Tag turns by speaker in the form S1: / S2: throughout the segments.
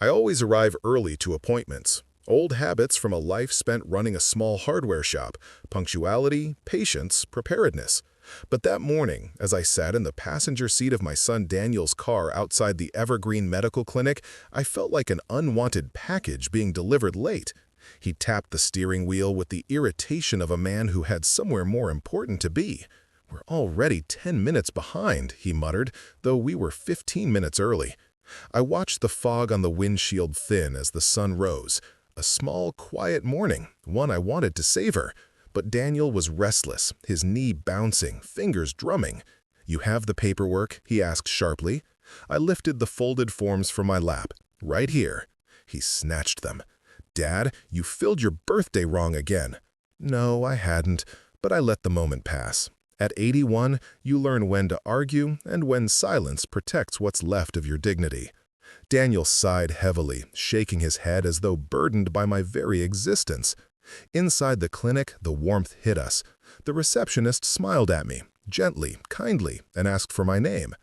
S1: I always arrive early to appointments. Old habits from a life spent running a small hardware shop, punctuality, patience, preparedness. But that morning, as I sat in the passenger seat of my son Daniel's car outside the Evergreen Medical Clinic, I felt like an unwanted package being delivered late. He tapped the steering wheel with the irritation of a man who had somewhere more important to be. "We're already 10 minutes behind," he muttered, though we were 15 minutes early. I watched the fog on the windshield thin as the sun rose. A small, quiet morning, one I wanted to savor. But Daniel was restless, his knee bouncing, fingers drumming. "You have the paperwork?" he asked sharply. I lifted the folded forms from my lap. "Right here." He snatched them. "Dad, you filled your birthday wrong again." No, I hadn't, but I let the moment pass. At 81, you learn when to argue and when silence protects what's left of your dignity. Daniel sighed heavily, shaking his head as though burdened by my very existence. Inside the clinic, the warmth hit us. The receptionist smiled at me, gently, kindly, and asked for my name.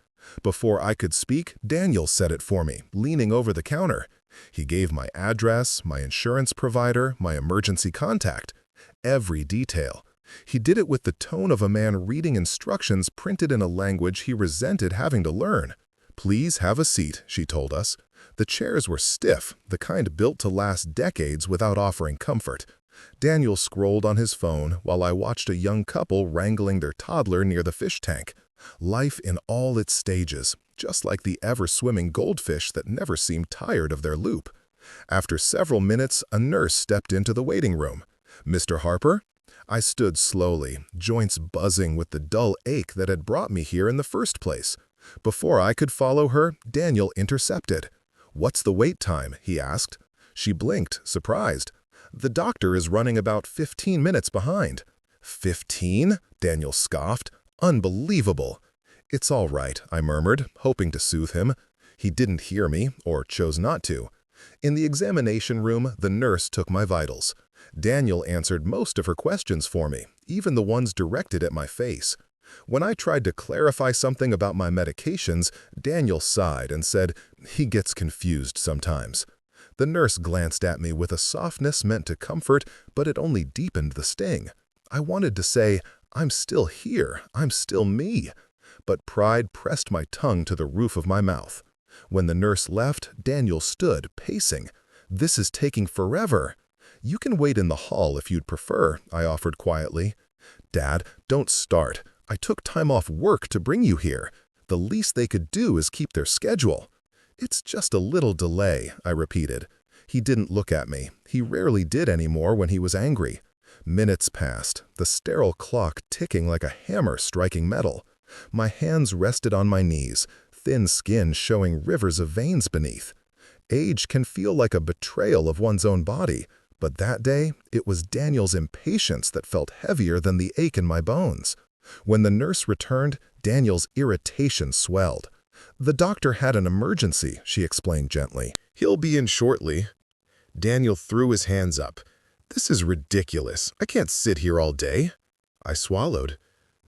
S1: Before I could speak, Daniel said it for me, leaning over the counter. He gave my address, my insurance provider, my emergency contact. Every detail. He did it with the tone of a man reading instructions printed in a language he resented having to learn. "Please have a seat," she told us. The chairs were stiff, the kind built to last decades without offering comfort. Daniel scrolled on his phone while I watched a young couple wrangling their toddler near the fish tank. Life in all its stages, just like the ever-swimming goldfish that never seemed tired of their loop. After several minutes, a nurse stepped into the waiting room. "Mr. Harper?" I stood slowly, joints buzzing with the dull ache that had brought me here in the first place. Before I could follow her, Daniel intercepted. "What's the wait time?" he asked. She blinked, surprised. "The doctor is running about 15 minutes behind." 15? Daniel scoffed. "Unbelievable." "It's all right," I murmured, hoping to soothe him. He didn't hear me, or chose not to. In the examination room, the nurse took my vitals. Daniel answered most of her questions for me, even the ones directed at my face. When I tried to clarify something about my medications, Daniel sighed and said, "He gets confused sometimes." The nurse glanced at me with a softness meant to comfort, but it only deepened the sting. I wanted to say, "I'm still here, I'm still me." But pride pressed my tongue to the roof of my mouth. When the nurse left, Daniel stood, pacing. "This is taking forever." "You can wait in the hall if you'd prefer," I offered quietly. "Dad, don't start. I took time off work to bring you here. The least they could do is keep their schedule." "It's just a little delay," I repeated. He didn't look at me. He rarely did anymore when he was angry. Minutes passed, the sterile clock ticking like a hammer striking metal. My hands rested on my knees, thin skin showing rivers of veins beneath. Age can feel like a betrayal of one's own body, but that day it was Daniel's impatience that felt heavier than the ache in my bones. When the nurse returned, Daniel's irritation swelled. "The doctor had an emergency," she explained gently. "He'll be in shortly." Daniel threw his hands up. "This is ridiculous. I can't sit here all day." I swallowed.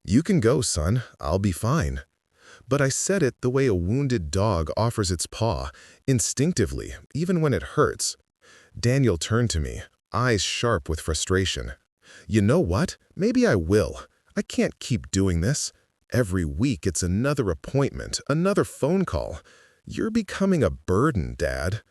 S1: "You can go, son. I'll be fine." But I said it the way a wounded dog offers its paw, instinctively, even when it hurts. Daniel turned to me, eyes sharp with frustration. "You know what? Maybe I will. I can't keep doing this. Every week it's another appointment, another phone call. You're becoming a burden, Dad."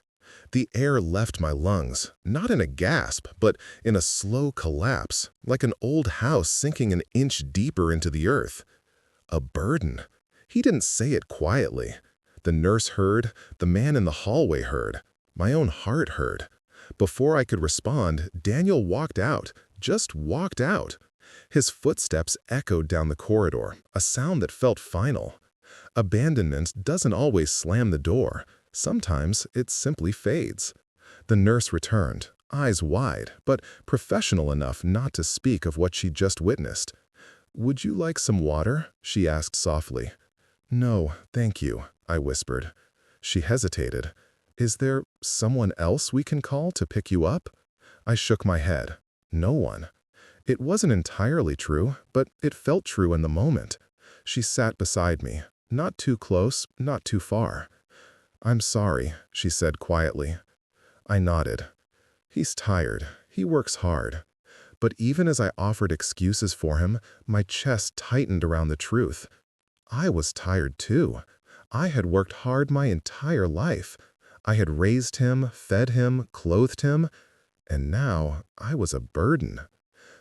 S1: The air left my lungs, not in a gasp, but in a slow collapse, like an old house sinking an inch deeper into the earth. A burden. He didn't say it quietly. The nurse heard, the man in the hallway heard, my own heart heard. Before I could respond, Daniel walked out, just walked out. His footsteps echoed down the corridor, a sound that felt final. Abandonment doesn't always slam the door. Sometimes it simply fades. The nurse returned, eyes wide, but professional enough not to speak of what she'd just witnessed. "Would you like some water?" she asked softly. "No, thank you," I whispered. She hesitated. "Is there someone else we can call to pick you up?" I shook my head. No one. It wasn't entirely true, but it felt true in the moment. She sat beside me, not too close, not too far. "I'm sorry," she said quietly. I nodded. He's tired. He works hard. But even as I offered excuses for him, my chest tightened around the truth. I was tired too. I had worked hard my entire life. I had raised him, fed him, clothed him, and now I was a burden.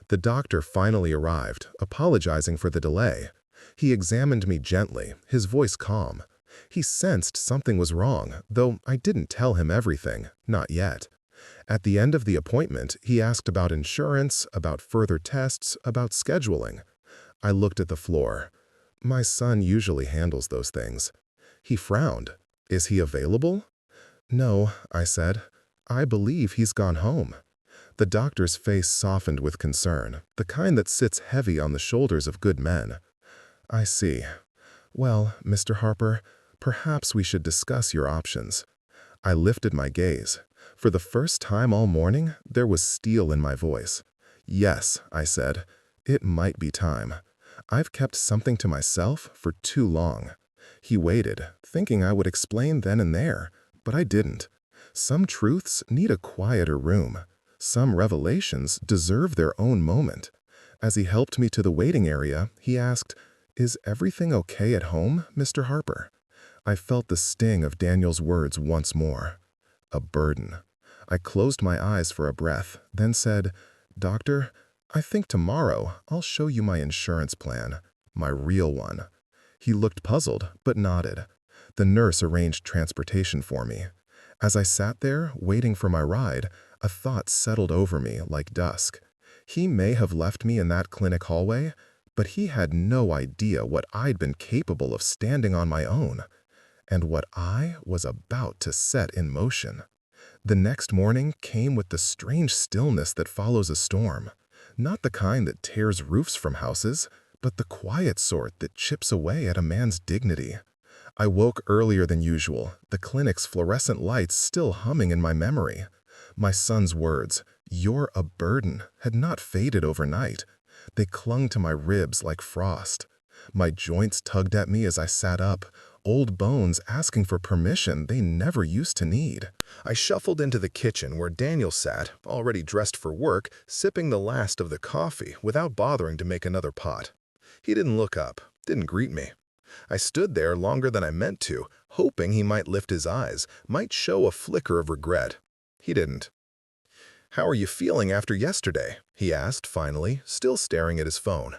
S1: The doctor finally arrived, apologizing for the delay. He examined me gently, his voice calm. He sensed something was wrong, though I didn't tell him everything, not yet. At the end of the appointment, he asked about insurance, about further tests, about scheduling. I looked at the floor. My son usually handles those things. He frowned. "Is he available?" "No," I said. "I believe he's gone home." The doctor's face softened with concern, the kind that sits heavy on the shoulders of good men. "I see. Well, Mr. Harper, perhaps we should discuss your options." I lifted my gaze. For the first time all morning, there was steel in my voice. "Yes," I said, "it might be time. I've kept something to myself for too long." He waited, thinking I would explain then and there, but I didn't. Some truths need a quieter room. Some revelations deserve their own moment. As he helped me to the waiting area, he asked, "Is everything okay at home, Mr. Harper?" I felt the sting of Daniel's words once more. A burden. I closed my eyes for a breath, then said, "Doctor, I think tomorrow I'll show you my insurance plan, my real one." He looked puzzled, but nodded. The nurse arranged transportation for me. As I sat there, waiting for my ride, a thought settled over me like dusk. He may have left me in that clinic hallway, but he had no idea what I'd been capable of standing on my own, and what I was about to set in motion. The next morning came with the strange stillness that follows a storm. Not the kind that tears roofs from houses, but the quiet sort that chips away at a man's dignity. I woke earlier than usual, the clinic's fluorescent lights still humming in my memory. My son's words, "You're a burden," had not faded overnight. They clung to my ribs like frost. My joints tugged at me as I sat up, old bones asking for permission they never used to need. I shuffled into the kitchen where Daniel sat, already dressed for work, sipping the last of the coffee without bothering to make another pot. He didn't look up, didn't greet me. I stood there longer than I meant to, hoping he might lift his eyes, might show a flicker of regret. He didn't. "How are you feeling after yesterday?" he asked finally, still staring at his phone.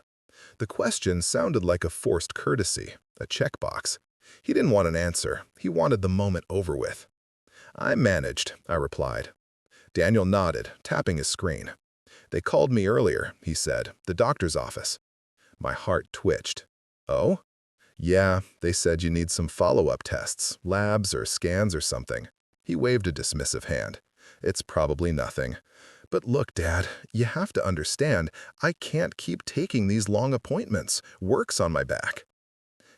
S1: The question sounded like a forced courtesy, a checkbox. He didn't want an answer. He wanted the moment over with. "I managed," I replied. Daniel nodded, tapping his screen. "They called me earlier," he said, "the doctor's office." My heart twitched. "Oh?" "Yeah, they said you need some follow-up tests, labs or scans or something." He waved a dismissive hand. "It's probably nothing. But look, Dad, you have to understand, I can't keep taking these long appointments. Work's on my back."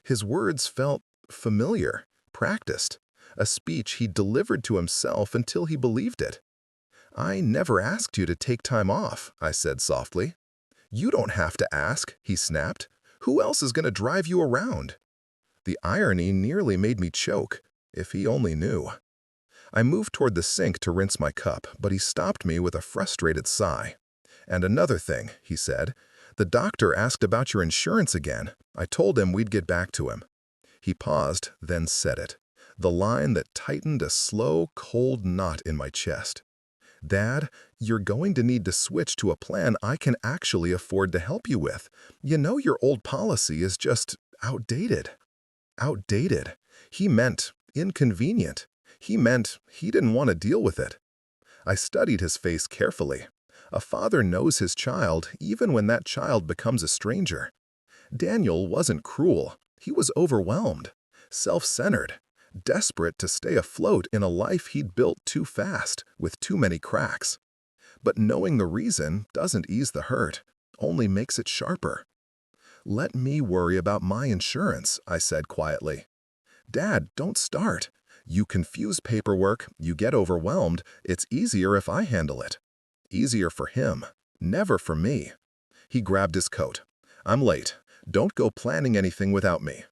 S1: His words felt familiar, practiced, a speech he delivered to himself until he believed it. "I never asked you to take time off," I said softly. "You don't have to ask," he snapped. "Who else is going to drive you around?" The irony nearly made me choke, if he only knew. I moved toward the sink to rinse my cup, but he stopped me with a frustrated sigh. "And another thing," he said, "the doctor asked about your insurance again. I told him we'd get back to him." He paused, then said it, the line that tightened a slow, cold knot in my chest. "Dad, you're going to need to switch to a plan I can actually afford to help you with. You know your old policy is just outdated." Outdated. He meant inconvenient. He meant he didn't want to deal with it. I studied his face carefully. A father knows his child even when that child becomes a stranger. Daniel wasn't cruel. He was overwhelmed, self-centered, desperate to stay afloat in a life he'd built too fast, with too many cracks. But knowing the reason doesn't ease the hurt, only makes it sharper. "Let me worry about my insurance," I said quietly. "Dad, don't start. You confuse paperwork, you get overwhelmed, it's easier if I handle it." Easier for him, never for me. He grabbed his coat. "I'm late. Don't go planning anything without me."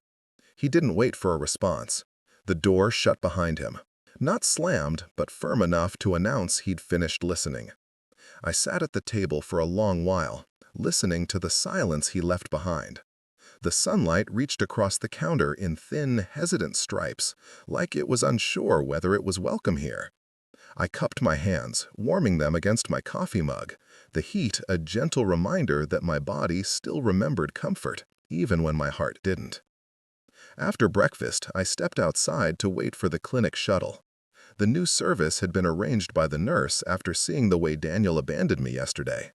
S1: He didn't wait for a response. The door shut behind him. Not slammed, but firm enough to announce he'd finished listening. I sat at the table for a long while, listening to the silence he left behind. The sunlight reached across the counter in thin, hesitant stripes, like it was unsure whether it was welcome here. I cupped my hands, warming them against my coffee mug, the heat a gentle reminder that my body still remembered comfort, even when my heart didn't. After breakfast, I stepped outside to wait for the clinic shuttle. The new service had been arranged by the nurse after seeing the way Daniel abandoned me yesterday.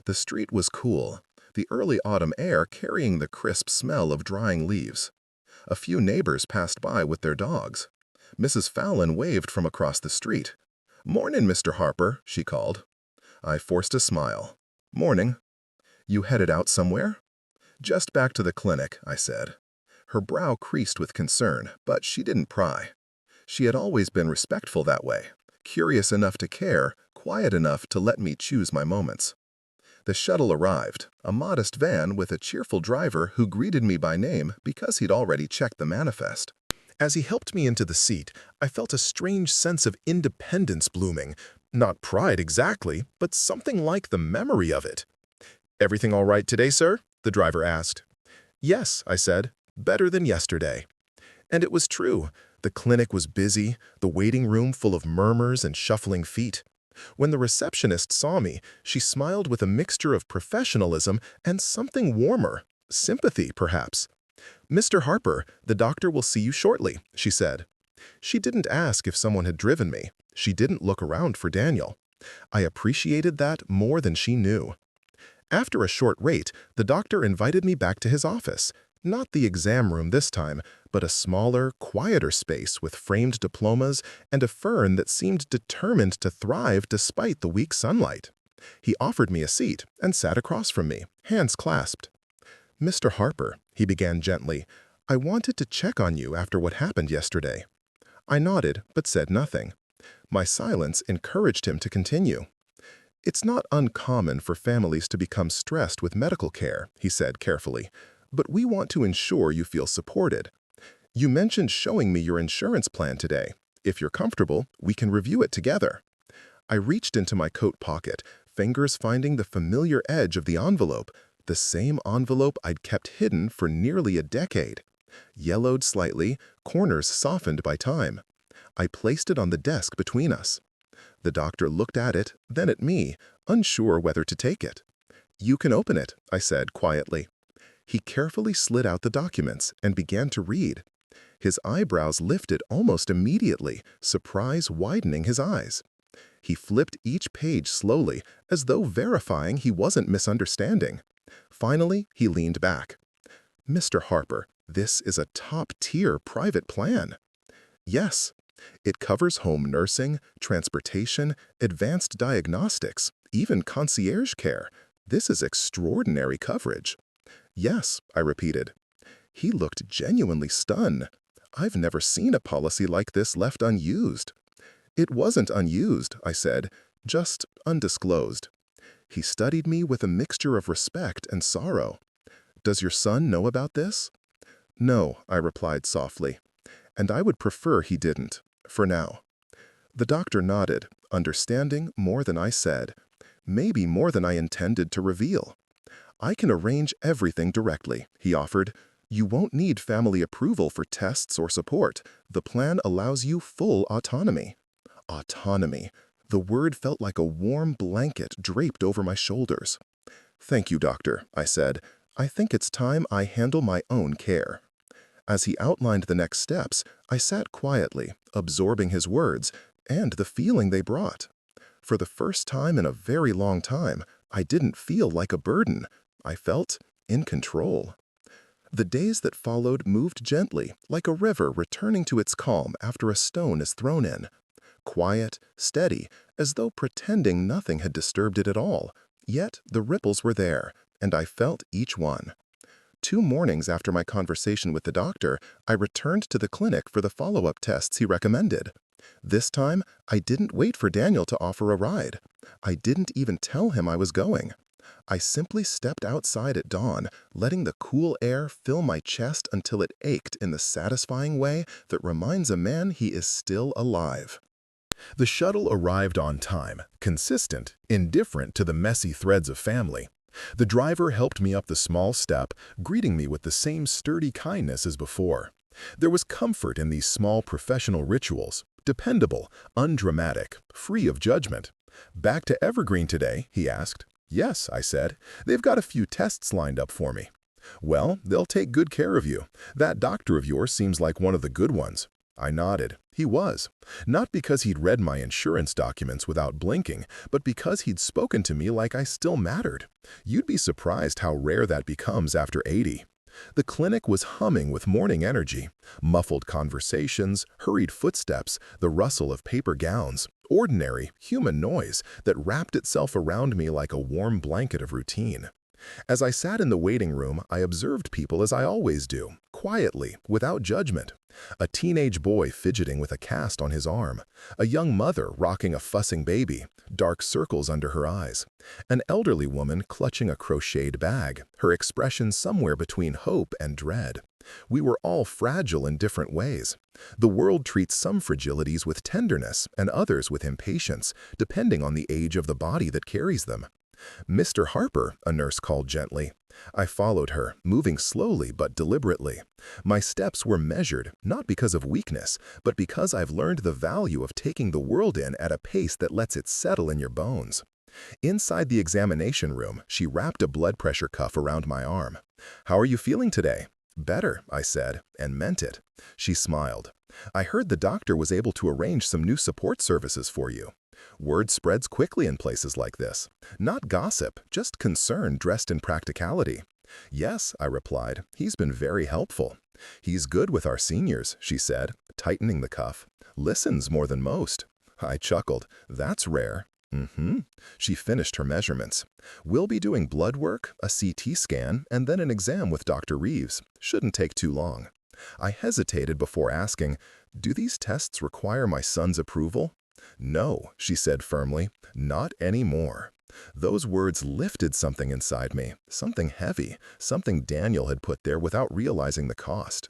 S1: The street was cool, the early autumn air carrying the crisp smell of drying leaves. A few neighbors passed by with their dogs. Mrs. Fallon waved from across the street. "Morning, Mr. Harper," she called. I forced a smile. "Morning. You headed out somewhere?" "Just back to the clinic," I said. Her brow creased with concern, but she didn't pry. She had always been respectful that way, curious enough to care, quiet enough to let me choose my moments. The shuttle arrived, a modest van with a cheerful driver who greeted me by name because he'd already checked the manifest. As he helped me into the seat, I felt a strange sense of independence blooming. Not pride exactly, but something like the memory of it. "Everything all right today, sir?" the driver asked. "Yes," I said. "Better than yesterday." And it was true. The clinic was busy, the waiting room full of murmurs and shuffling feet. When the receptionist saw me, she smiled with a mixture of professionalism and something warmer, sympathy, perhaps. "Mr. Harper, the doctor will see you shortly," she said. She didn't ask if someone had driven me. She didn't look around for Daniel. I appreciated that more than she knew. After a short wait, the doctor invited me back to his office. Not the exam room this time, but a smaller, quieter space with framed diplomas and a fern that seemed determined to thrive despite the weak sunlight. He offered me a seat and sat across from me, hands clasped. "Mr. Harper," he began gently, "I wanted to check on you after what happened yesterday." I nodded, but said nothing. My silence encouraged him to continue. "It's not uncommon for families to become stressed with medical care," he said carefully, "but we want to ensure you feel supported. You mentioned showing me your insurance plan today. If you're comfortable, we can review it together." I reached into my coat pocket, fingers finding the familiar edge of the envelope, the same envelope I'd kept hidden for nearly a decade. Yellowed slightly, corners softened by time. I placed it on the desk between us. The doctor looked at it, then at me, unsure whether to take it. "You can open it," I said quietly. He carefully slid out the documents and began to read. His eyebrows lifted almost immediately, surprise widening his eyes. He flipped each page slowly, as though verifying he wasn't misunderstanding. Finally, he leaned back. "Mr. Harper, this is a top-tier private plan." "Yes. It covers home nursing, transportation, advanced diagnostics, even concierge care. This is extraordinary coverage." "Yes," I repeated. He looked genuinely stunned. I've never seen a policy like this left unused. "It wasn't unused," I said, "just undisclosed." He studied me with a mixture of respect and sorrow. "Does your son know about this?" "No," I replied softly. "And I would prefer he didn't, for now." The doctor nodded, understanding more than I said, maybe more than I intended to reveal. "I can arrange everything directly," he offered. "You won't need family approval for tests or support. The plan allows you full autonomy." Autonomy. The word felt like a warm blanket draped over my shoulders. "Thank you, doctor," I said. "I think it's time I handle my own care." As he outlined the next steps, I sat quietly, absorbing his words and the feeling they brought. For the first time in a very long time, I didn't feel like a burden. I felt in control. The days that followed moved gently, like a river returning to its calm after a stone is thrown in. Quiet, steady, as though pretending nothing had disturbed it at all. Yet the ripples were there, and I felt each one. 2 mornings after my conversation with the doctor, I returned to the clinic for the follow-up tests he recommended. This time, I didn't wait for Daniel to offer a ride. I didn't even tell him I was going. I simply stepped outside at dawn, letting the cool air fill my chest until it ached in the satisfying way that reminds a man he is still alive. The shuttle arrived on time, consistent, indifferent to the messy threads of family. The driver helped me up the small step, greeting me with the same sturdy kindness as before. There was comfort in these small professional rituals, dependable, undramatic, free of judgment. "Back to Evergreen today?" he asked. "Yes," I said. "They've got a few tests lined up for me." "Well, they'll take good care of you. That doctor of yours seems like one of the good ones." I nodded. He was. Not because he'd read my insurance documents without blinking, but because he'd spoken to me like I still mattered. You'd be surprised how rare that becomes after 80. The clinic was humming with morning energy. Muffled conversations, hurried footsteps, the rustle of paper gowns. Ordinary, human noise that wrapped itself around me like a warm blanket of routine. As I sat in the waiting room, I observed people as I always do, quietly, without judgment. A teenage boy fidgeting with a cast on his arm. A young mother rocking a fussing baby, dark circles under her eyes. An elderly woman clutching a crocheted bag, her expression somewhere between hope and dread. We were all fragile in different ways. The world treats some fragilities with tenderness and others with impatience, depending on the age of the body that carries them. "Mr. Harper," a nurse called gently. I followed her, moving slowly but deliberately. My steps were measured, not because of weakness, but because I've learned the value of taking the world in at a pace that lets it settle in your bones. Inside the examination room, she wrapped a blood pressure cuff around my arm. "How are you feeling today?" "Better," I said, and meant it. She smiled. "I heard the doctor was able to arrange some new support services for you." Word spreads quickly in places like this. Not gossip, just concern dressed in practicality. "Yes," I replied, "he's been very helpful." "He's good with our seniors," she said, tightening the cuff. "Listens more than most." I chuckled. "That's rare." "Mm-hmm." She finished her measurements. "We'll be doing blood work, a CT scan, and then an exam with Dr. Reeves. Shouldn't take too long." I hesitated before asking, "Do these tests require my son's approval?" "No," she said firmly, "not anymore." Those words lifted something inside me, something heavy, something Daniel had put there without realizing the cost.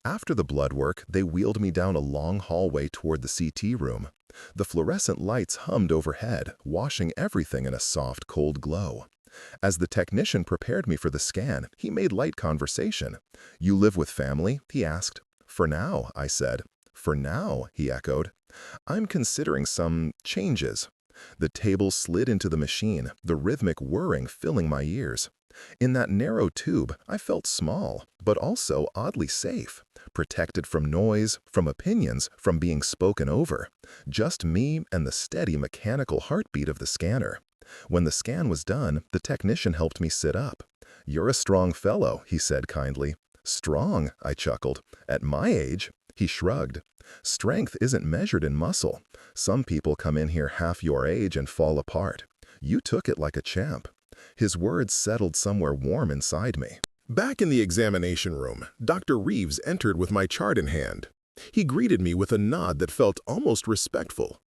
S1: After the blood work, they wheeled me down a long hallway toward the CT room. The fluorescent lights hummed overhead, washing everything in a soft, cold glow. As the technician prepared me for the scan, he made light conversation. "You live with family?" he asked. "For now," I said. "For now," he echoed. "I'm considering some changes." The table slid into the machine, the rhythmic whirring filling my ears. In that narrow tube, I felt small, but also oddly safe, protected from noise, from opinions, from being spoken over. Just me and the steady mechanical heartbeat of the scanner. When the scan was done, the technician helped me sit up. "You're a strong fellow," he said kindly. "Strong," I chuckled. "At my age?" He shrugged. "Strength isn't measured in muscle. Some people come in here half your age and fall apart. You took it like a champ." His words settled somewhere warm inside me. Back in the examination room, Dr. Reeves entered with my chart in hand. He greeted me with a nod that felt almost respectful.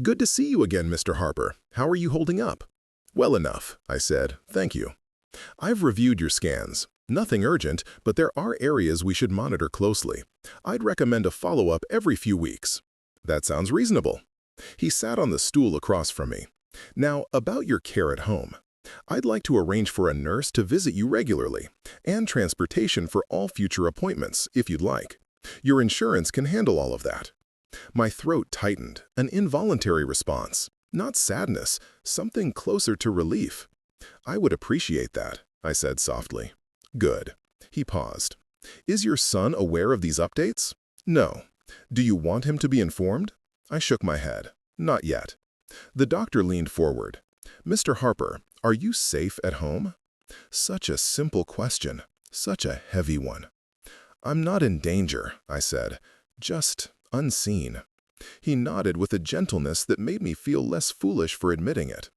S1: "Good to see you again, Mr. Harper. How are you holding up?" "Well enough," I said. "Thank you. I've reviewed your scans. Nothing urgent, but there are areas we should monitor closely. I'd recommend a follow-up every few weeks." "That sounds reasonable." He sat on the stool across from me. "Now, about your care at home. I'd like to arrange for a nurse to visit you regularly, and transportation for all future appointments, if you'd like. Your insurance can handle all of that." My throat tightened, an involuntary response. Not sadness, something closer to relief. "I would appreciate that," I said softly. "Good." He paused. "Is your son aware of these updates?" "No." "Do you want him to be informed?" I shook my head. "Not yet." The doctor leaned forward. "Mr. Harper, are you safe at home?" Such a simple question, such a heavy one. "I'm not in danger," I said. "Just unseen." He nodded with a gentleness that made me feel less foolish for admitting it.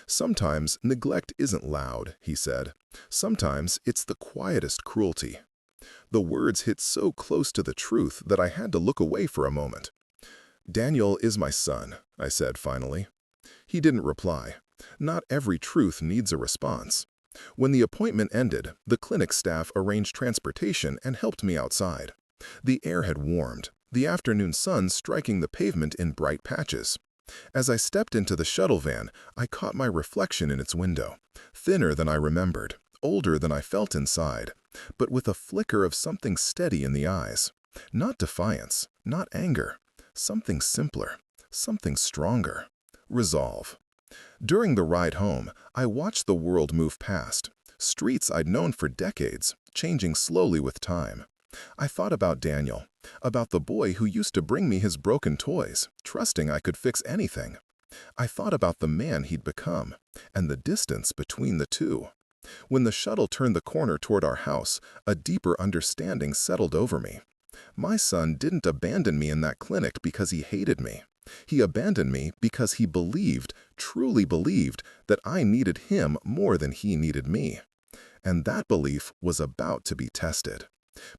S1: "Sometimes neglect isn't loud," he said. "Sometimes it's the quietest cruelty." The words hit so close to the truth that I had to look away for a moment. "Daniel is my son," I said finally. He didn't reply. Not every truth needs a response. When the appointment ended, the clinic staff arranged transportation and helped me outside. The air had warmed, the afternoon sun striking the pavement in bright patches. As I stepped into the shuttle van, I caught my reflection in its window, thinner than I remembered, older than I felt inside, but with a flicker of something steady in the eyes. Not defiance, not anger, something simpler, something stronger. Resolve. During the ride home, I watched the world move past, streets I'd known for decades, changing slowly with time. I thought about Daniel, about the boy who used to bring me his broken toys, trusting I could fix anything. I thought about the man he'd become, and the distance between the two. When the shuttle turned the corner toward our house, a deeper understanding settled over me. My son didn't abandon me in that clinic because he hated me. He abandoned me because he believed, truly believed, that I needed him more than he needed me. And that belief was about to be tested.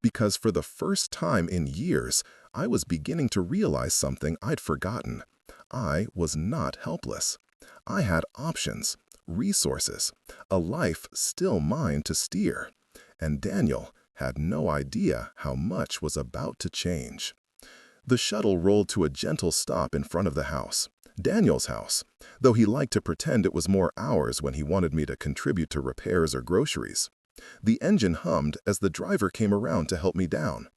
S1: Because for the first time in years, I was beginning to realize something I'd forgotten. I was not helpless. I had options, resources, a life still mine to steer. And Daniel had no idea how much was about to change. The shuttle rolled to a gentle stop in front of the house, Daniel's house, though he liked to pretend it was more ours when he wanted me to contribute to repairs or groceries. The engine hummed as the driver came around to help me down.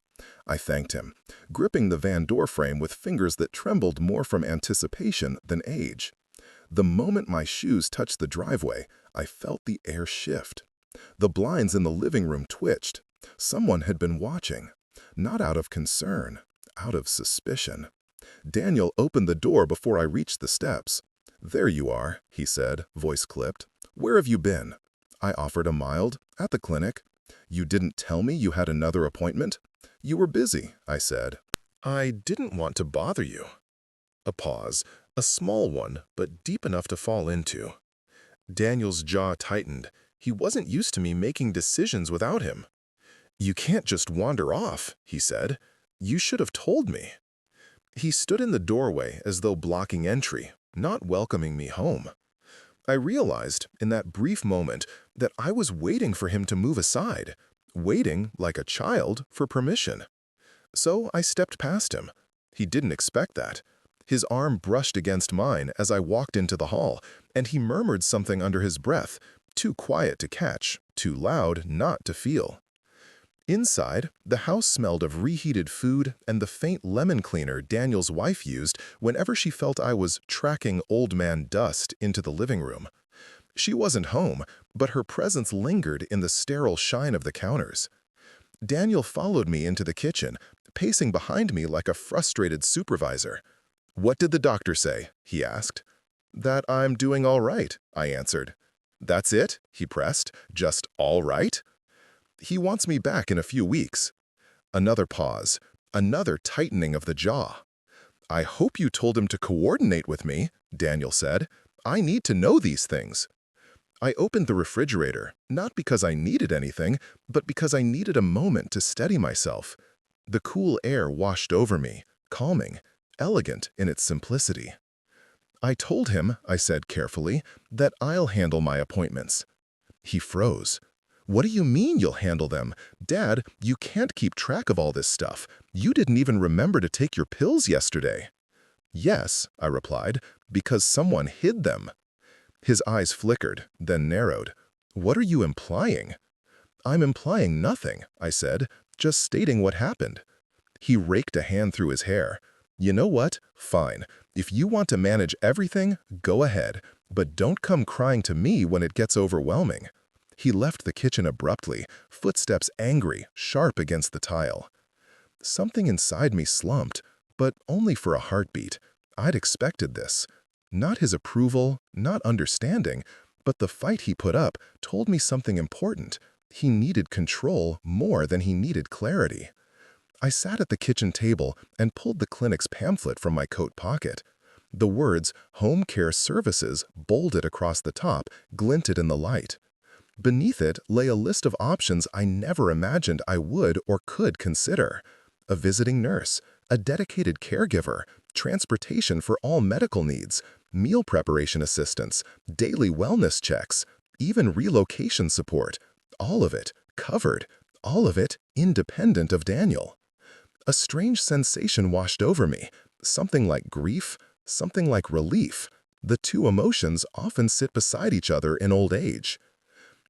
S1: I thanked him, gripping the van door frame with fingers that trembled more from anticipation than age. The moment my shoes touched the driveway, I felt the air shift. The blinds in the living room twitched. Someone had been watching, not out of concern, out of suspicion. Daniel opened the door before I reached the steps. "There you are," he said, voice clipped. "Where have you been?" I offered a mild, "At the clinic." "You didn't tell me you had another appointment?" "You were busy," I said. "I didn't want to bother you." A pause, a small one, but deep enough to fall into. Daniel's jaw tightened. He wasn't used to me making decisions without him. "You can't just wander off," he said. "You should have told me." He stood in the doorway as though blocking entry, not welcoming me home. I realized, in that brief moment, that I was waiting for him to move aside, waiting, like a child, for permission. So I stepped past him. He didn't expect that. His arm brushed against mine as I walked into the hall, and he murmured something under his breath, too quiet to catch, too loud not to feel. Inside, the house smelled of reheated food and the faint lemon cleaner Daniel's wife used whenever she felt I was tracking old man dust into the living room. She wasn't home, but her presence lingered in the sterile shine of the counters. Daniel followed me into the kitchen, pacing behind me like a frustrated supervisor. "What did the doctor say?" he asked. "That I'm doing all right," I answered. "That's it?" he pressed. "Just all right?" "He wants me back in a few weeks." Another pause, another tightening of the jaw. "I hope you told him to coordinate with me," Daniel said. "I need to know these things." I opened the refrigerator, not because I needed anything, but because I needed a moment to steady myself. The cool air washed over me, calming, elegant in its simplicity. "I told him," I said carefully, "that I'll handle my appointments." He froze. "What do you mean you'll handle them? Dad, you can't keep track of all this stuff. You didn't even remember to take your pills yesterday." "Yes," I replied, "because someone hid them." His eyes flickered, then narrowed. "What are you implying?" "I'm implying nothing," I said, "just stating what happened." He raked a hand through his hair. "You know what? Fine. If you want to manage everything, go ahead. But don't come crying to me when it gets overwhelming." He left the kitchen abruptly, footsteps angry, sharp against the tile. Something inside me slumped, but only for a heartbeat. I'd expected this. Not his approval, not understanding, but the fight he put up told me something important. He needed control more than he needed clarity. I sat at the kitchen table and pulled the clinic's pamphlet from my coat pocket. The words "Home Care Services" bolded across the top, glinted in the light. Beneath it lay a list of options I never imagined I would or could consider. A visiting nurse, a dedicated caregiver, transportation for all medical needs, meal preparation assistance, daily wellness checks, even relocation support. All of it covered, all of it independent of Daniel. A strange sensation washed over me, something like grief, something like relief. The two emotions often sit beside each other in old age.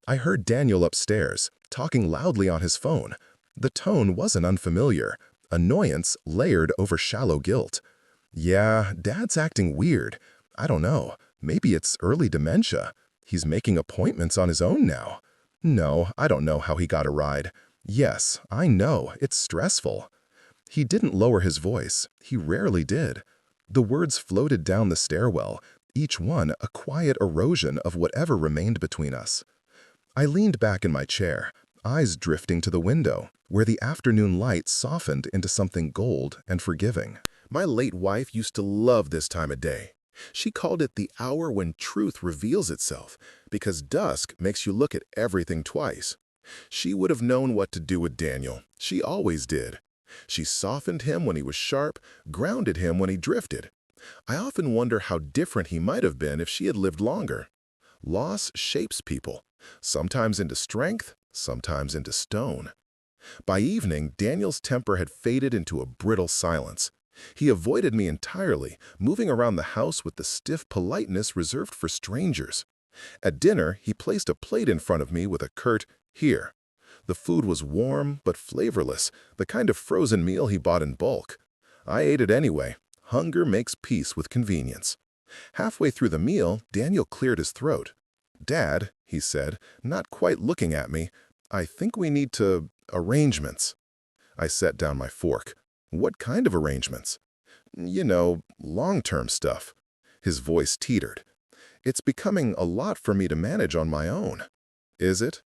S1: I heard Daniel upstairs, talking loudly on his phone. The tone wasn't unfamiliar, annoyance layered over shallow guilt. Yeah, Dad's acting weird. I don't know, maybe it's early dementia. He's making appointments on his own now. No, I don't know how he got a ride. Yes, I know, it's stressful. He didn't lower his voice. He rarely did. The words floated down the stairwell, each one a quiet erosion of whatever remained between us. I leaned back in my chair, eyes drifting to the window, where the afternoon light softened into something gold and forgiving. My late wife used to love this time of day. She called it the hour when truth reveals itself, because dusk makes you look at everything twice. She would have known what to do with Daniel. She always did. She softened him when he was sharp, grounded him when he drifted. I often wonder how different he might have been if she had lived longer. Loss shapes people, sometimes into strength, sometimes into stone. By evening, Daniel's temper had faded into a brittle silence. He avoided me entirely, moving around the house with the stiff politeness reserved for strangers. At dinner, he placed a plate in front of me with a curt, "Here." The food was warm but flavorless, the kind of frozen meal he bought in bulk. I ate it anyway. Hunger makes peace with convenience. Halfway through the meal, Daniel cleared his throat. "Dad," he said, not quite looking at me, "I think we need arrangements." I set down my fork. "What kind of arrangements?" "You know, long-term stuff." His voice teetered. "It's becoming a lot for me to manage on my own." "Is it?"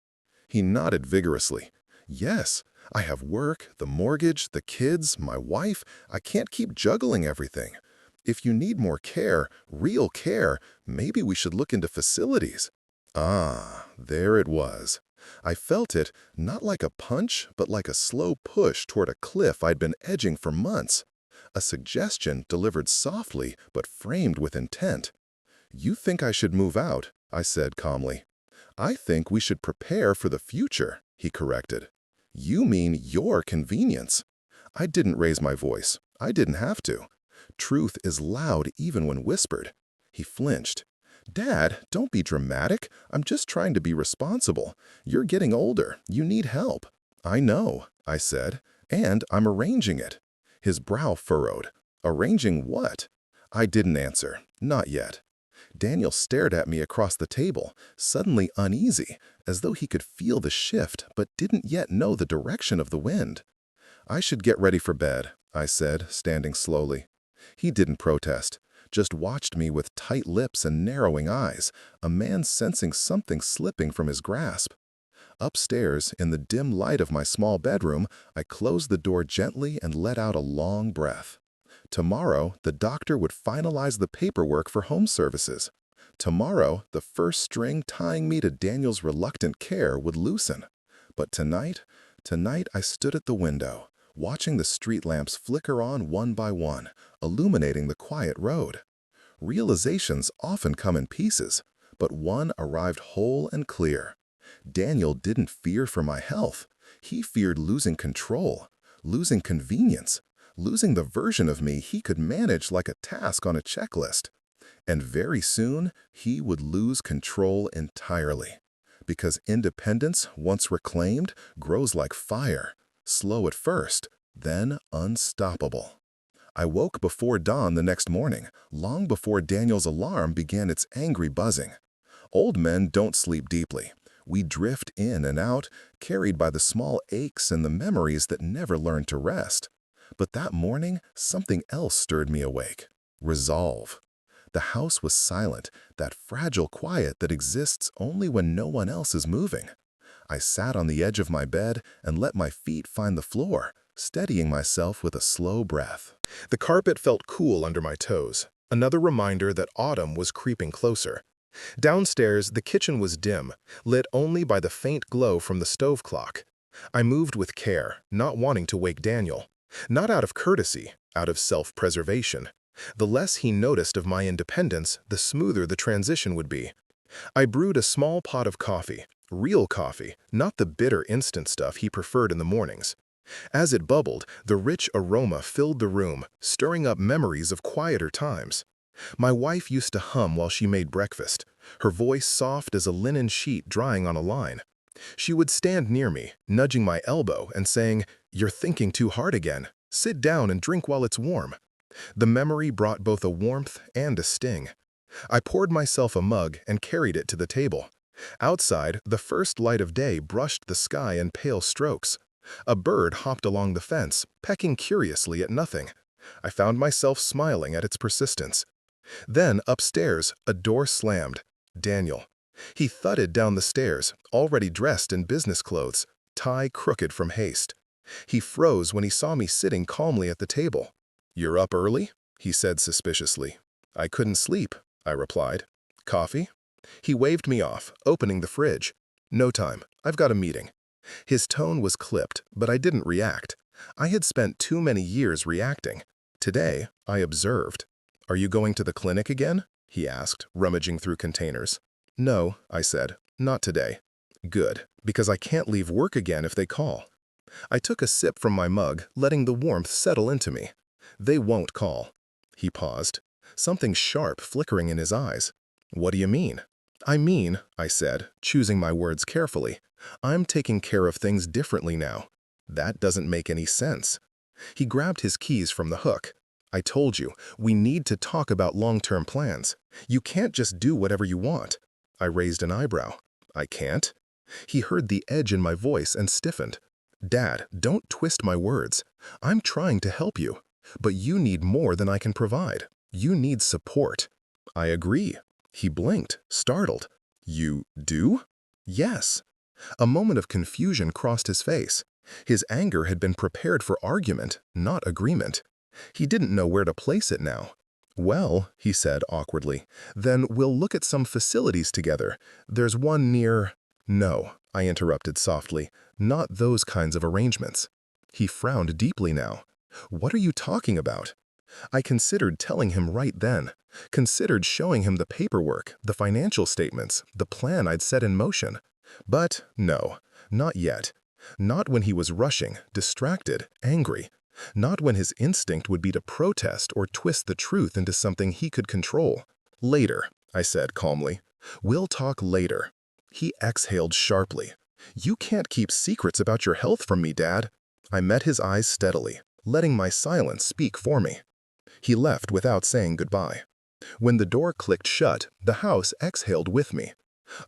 S1: He nodded vigorously. "Yes, I have work, the mortgage, the kids, my wife. I can't keep juggling everything. If you need more care, real care, maybe we should look into facilities." Ah, there it was. I felt it, not like a punch, but like a slow push toward a cliff I'd been edging for months. A suggestion delivered softly, but framed with intent. "You think I should move out," I said calmly. "I think we should prepare for the future," he corrected. "You mean your convenience." I didn't raise my voice. I didn't have to. Truth is loud even when whispered. He flinched. "Dad, don't be dramatic. I'm just trying to be responsible. You're getting older. You need help." "I know," I said, "and I'm arranging it." His brow furrowed. "Arranging what?" I didn't answer. Not yet. Daniel stared at me across the table, suddenly uneasy, as though he could feel the shift but didn't yet know the direction of the wind. "I should get ready for bed," I said, standing slowly. He didn't protest, just watched me with tight lips and narrowing eyes, a man sensing something slipping from his grasp. Upstairs, in the dim light of my small bedroom, I closed the door gently and let out a long breath. Tomorrow, the doctor would finalize the paperwork for home services. Tomorrow, the first string tying me to Daniel's reluctant care would loosen. But tonight I stood at the window, watching the street lamps flicker on one by one, illuminating the quiet road. Realizations often come in pieces, but one arrived whole and clear. Daniel didn't fear for my health. He feared losing control, losing convenience, losing the version of me he could manage like a task on a checklist. And very soon, he would lose control entirely. Because independence, once reclaimed, grows like fire, slow at first, then unstoppable. I woke before dawn the next morning, long before Daniel's alarm began its angry buzzing. Old men don't sleep deeply. We drift in and out, carried by the small aches and the memories that never learn to rest. But that morning, something else stirred me awake. Resolve. The house was silent, that fragile quiet that exists only when no one else is moving. I sat on the edge of my bed and let my feet find the floor, steadying myself with a slow breath. The carpet felt cool under my toes, another reminder that autumn was creeping closer. Downstairs, the kitchen was dim, lit only by the faint glow from the stove clock. I moved with care, not wanting to wake Daniel. Not out of courtesy, out of self-preservation. The less he noticed of my independence, the smoother the transition would be. I brewed a small pot of coffee, real coffee, not the bitter instant stuff he preferred in the mornings. As it bubbled, the rich aroma filled the room, stirring up memories of quieter times. My wife used to hum while she made breakfast, her voice soft as a linen sheet drying on a line. She would stand near me, nudging my elbow and saying, "You're thinking too hard again. Sit down and drink while it's warm." The memory brought both a warmth and a sting. I poured myself a mug and carried it to the table. Outside, the first light of day brushed the sky in pale strokes. A bird hopped along the fence, pecking curiously at nothing. I found myself smiling at its persistence. Then, upstairs, a door slammed. Daniel. He thudded down the stairs, already dressed in business clothes, tie crooked from haste. He froze when he saw me sitting calmly at the table. "You're up early?" he said suspiciously. "I couldn't sleep," I replied. "Coffee?" He waved me off, opening the fridge. "No time. I've got a meeting." His tone was clipped, but I didn't react. I had spent too many years reacting. Today, I observed. "Are you going to the clinic again?" he asked, rummaging through containers. "No," I said, "not today." "Good, because I can't leave work again if they call." I took a sip from my mug, letting the warmth settle into me. "They won't call." He paused, something sharp flickering in his eyes. "What do you mean?" "I mean," I said, choosing my words carefully, "I'm taking care of things differently now." "That doesn't make any sense." He grabbed his keys from the hook. "I told you, we need to talk about long-term plans. You can't just do whatever you want." I raised an eyebrow. "I can't?" He heard the edge in my voice and stiffened. "Dad, don't twist my words. I'm trying to help you. But you need more than I can provide. You need support." "I agree." He blinked, startled. "You do?" "Yes." A moment of confusion crossed his face. His anger had been prepared for argument, not agreement. He didn't know where to place it now. "Well," he said awkwardly, "then we'll look at some facilities together. There's one near—" "No," I interrupted softly, "not those kinds of arrangements." He frowned deeply now. "What are you talking about?" I considered telling him right then, considered showing him the paperwork, the financial statements, the plan I'd set in motion. But no, not yet. Not when he was rushing, distracted, angry. Not when his instinct would be to protest or twist the truth into something he could control. "Later," I said calmly. "We'll talk later." He exhaled sharply. "You can't keep secrets about your health from me, Dad." I met his eyes steadily, letting my silence speak for me. He left without saying goodbye. When the door clicked shut, the house exhaled with me.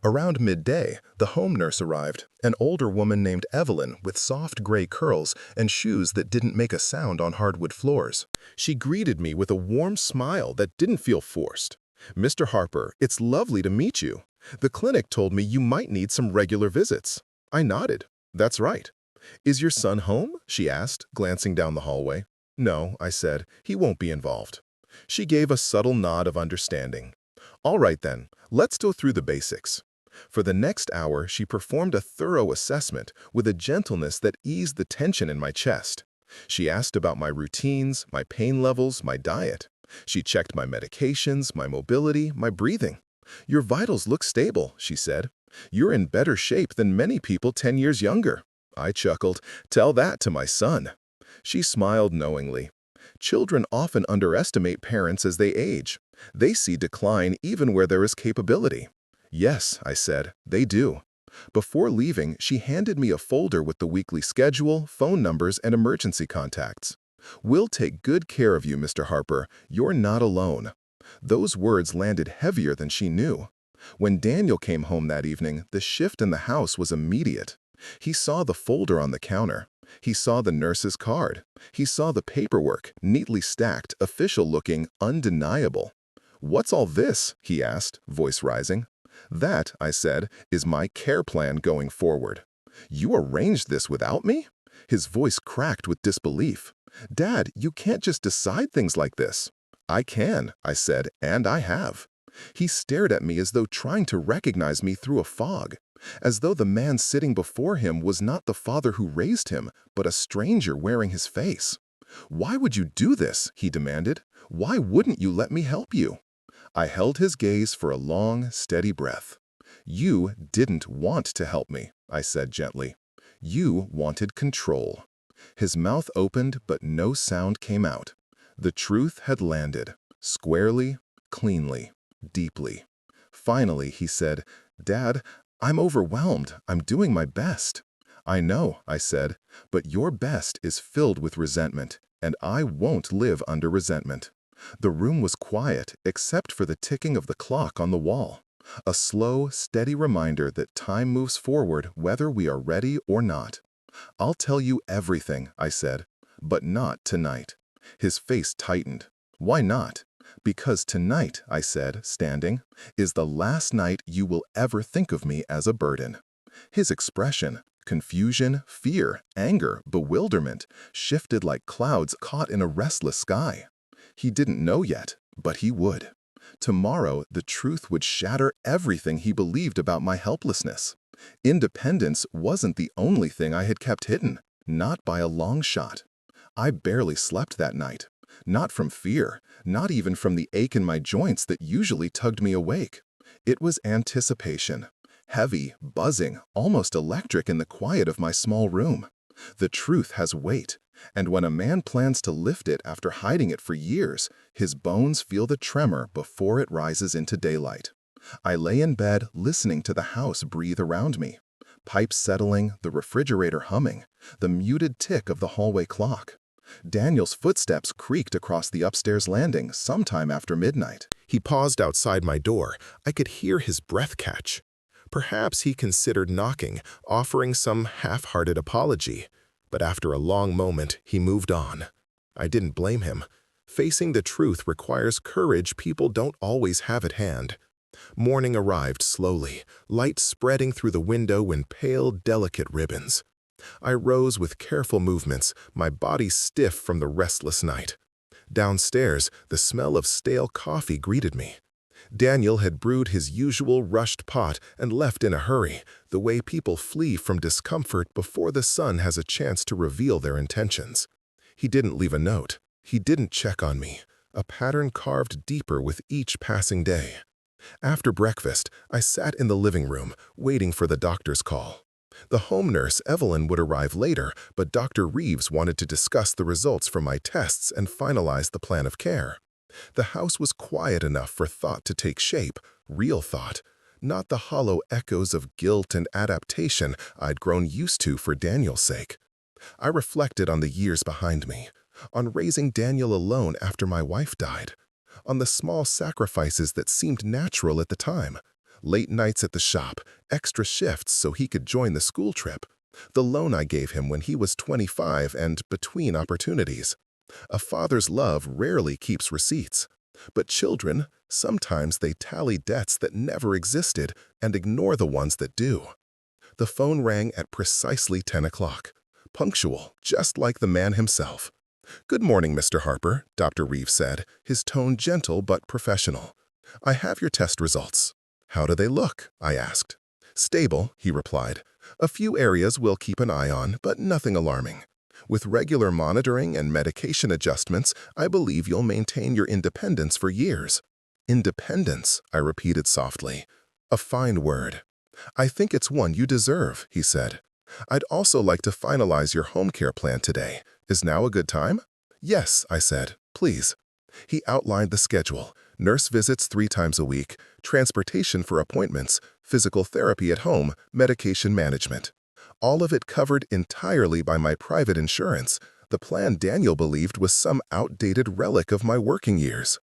S1: Around midday, the home nurse arrived, an older woman named Evelyn with soft gray curls and shoes that didn't make a sound on hardwood floors. She greeted me with a warm smile that didn't feel forced. "Mr. Harper, it's lovely to meet you. The clinic told me you might need some regular visits." I nodded. "That's right." "Is your son home?" she asked, glancing down the hallway. "No," I said, "he won't be involved." She gave a subtle nod of understanding. "All right then, let's go through the basics." For the next hour, she performed a thorough assessment with a gentleness that eased the tension in my chest. She asked about my routines, my pain levels, my diet. She checked my medications, my mobility, my breathing. "Your vitals look stable," she said. "You're in better shape than many people 10 years younger." I chuckled. "Tell that to my son." She smiled knowingly. "Children often underestimate parents as they age. They see decline even where there is capability." "Yes," I said, "they do." Before leaving, she handed me a folder with the weekly schedule, phone numbers, and emergency contacts. "We'll take good care of you, Mr. Harper. You're not alone." Those words landed heavier than she knew. When Daniel came home that evening, the shift in the house was immediate. He saw the folder on the counter. He saw the nurse's card. He saw the paperwork, neatly stacked, official-looking, undeniable. "What's all this?" he asked, voice rising. "That," I said, "is my care plan going forward." "You arranged this without me?" His voice cracked with disbelief. "Dad, you can't just decide things like this." "I can," I said, "and I have." He stared at me as though trying to recognize me through a fog, as though the man sitting before him was not the father who raised him, but a stranger wearing his face. "Why would you do this?" he demanded. Why wouldn't you let me help you? I held his gaze for a long, steady breath. You didn't want to help me, I said gently. You wanted control. His mouth opened, but no sound came out. The truth had landed, squarely, cleanly, deeply. Finally, he said, "Dad, I'm overwhelmed. I'm doing my best." "I know," I said, "but your best is filled with resentment, and I won't live under resentment." The room was quiet, except for the ticking of the clock on the wall. A slow, steady reminder that time moves forward whether we are ready or not. "I'll tell you everything," I said, "but not tonight." His face tightened. "Why not?" "Because tonight," I said, standing, "is the last night you will ever think of me as a burden." His expression, confusion, fear, anger, bewilderment, shifted like clouds caught in a restless sky. He didn't know yet, but he would. Tomorrow, the truth would shatter everything he believed about my helplessness. Independence wasn't the only thing I had kept hidden, not by a long shot. I barely slept that night. Not from fear, not even from the ache in my joints that usually tugged me awake. It was anticipation. Heavy, buzzing, almost electric in the quiet of my small room. The truth has weight, and when a man plans to lift it after hiding it for years, his bones feel the tremor before it rises into daylight. I lay in bed listening to the house breathe around me. Pipes settling, the refrigerator humming, the muted tick of the hallway clock. Daniel's footsteps creaked across the upstairs landing sometime after midnight. He paused outside my door. I could hear his breath catch. Perhaps he considered knocking, offering some half-hearted apology. But after a long moment, he moved on. I didn't blame him. Facing the truth requires courage people don't always have at hand. Morning arrived slowly, light spreading through the window in pale, delicate ribbons. I rose with careful movements, my body stiff from the restless night. Downstairs, the smell of stale coffee greeted me. Daniel had brewed his usual rushed pot and left in a hurry, the way people flee from discomfort before the sun has a chance to reveal their intentions. He didn't leave a note. He didn't check on me, a pattern carved deeper with each passing day. After breakfast, I sat in the living room, waiting for the doctor's call. The home nurse, Evelyn, would arrive later, but Dr. Reeves wanted to discuss the results from my tests and finalize the plan of care. The house was quiet enough for thought to take shape, real thought, not the hollow echoes of guilt and adaptation I'd grown used to for Daniel's sake. I reflected on the years behind me, on raising Daniel alone after my wife died, on the small sacrifices that seemed natural at the time. Late nights at the shop, extra shifts so he could join the school trip, the loan I gave him when he was 25 and between opportunities. A father's love rarely keeps receipts, but children, sometimes they tally debts that never existed and ignore the ones that do. The phone rang at precisely 10 o'clock, punctual, just like the man himself. "Good morning, Mr. Harper," Dr. Reeves said, his tone gentle but professional. "I have your test results." "How do they look?" I asked. "Stable," he replied. "A few areas we'll keep an eye on, but nothing alarming. With regular monitoring and medication adjustments, I believe you'll maintain your independence for years." "Independence," I repeated softly. "A fine word." "I think it's one you deserve," he said. "I'd also like to finalize your home care plan today. Is now a good time?" "Yes," I said. "Please." He outlined the schedule: nurse visits 3 times a week, transportation for appointments, physical therapy at home, medication management. All of it covered entirely by my private insurance. The plan Daniel believed was some outdated relic of my working years.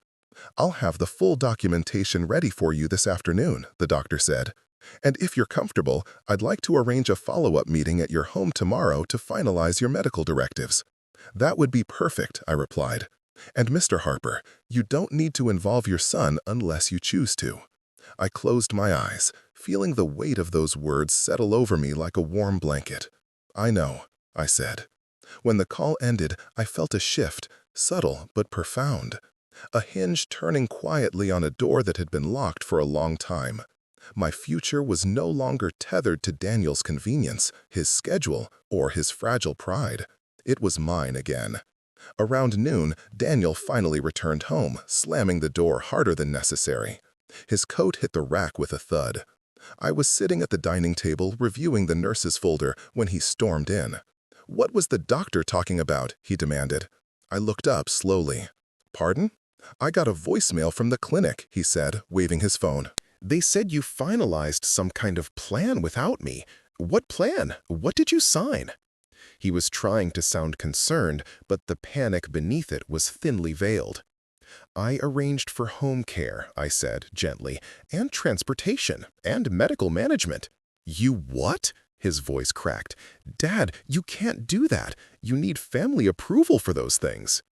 S1: "I'll have the full documentation ready for you this afternoon," the doctor said. "And if you're comfortable, I'd like to arrange a follow-up meeting at your home tomorrow to finalize your medical directives." "That would be perfect," I replied. "And Mr. Harper, you don't need to involve your son unless you choose to." I closed my eyes, feeling the weight of those words settle over me like a warm blanket. "I know," I said. When the call ended, I felt a shift, subtle but profound. A hinge turning quietly on a door that had been locked for a long time. My future was no longer tethered to Daniel's convenience, his schedule, or his fragile pride. It was mine again. Around noon, Daniel finally returned home, slamming the door harder than necessary. His coat hit the rack with a thud. I was sitting at the dining table reviewing the nurse's folder when he stormed in. "What was the doctor talking about?" he demanded. I looked up slowly. "Pardon?" "I got a voicemail from the clinic," he said, waving his phone. "They said you finalized some kind of plan without me. What plan? What did you sign?" He was trying to sound concerned, but the panic beneath it was thinly veiled. "I arranged for home care," I said gently, "and transportation, and medical management." "You what?" His voice cracked. "Dad, you can't do that. You need family approval for those things."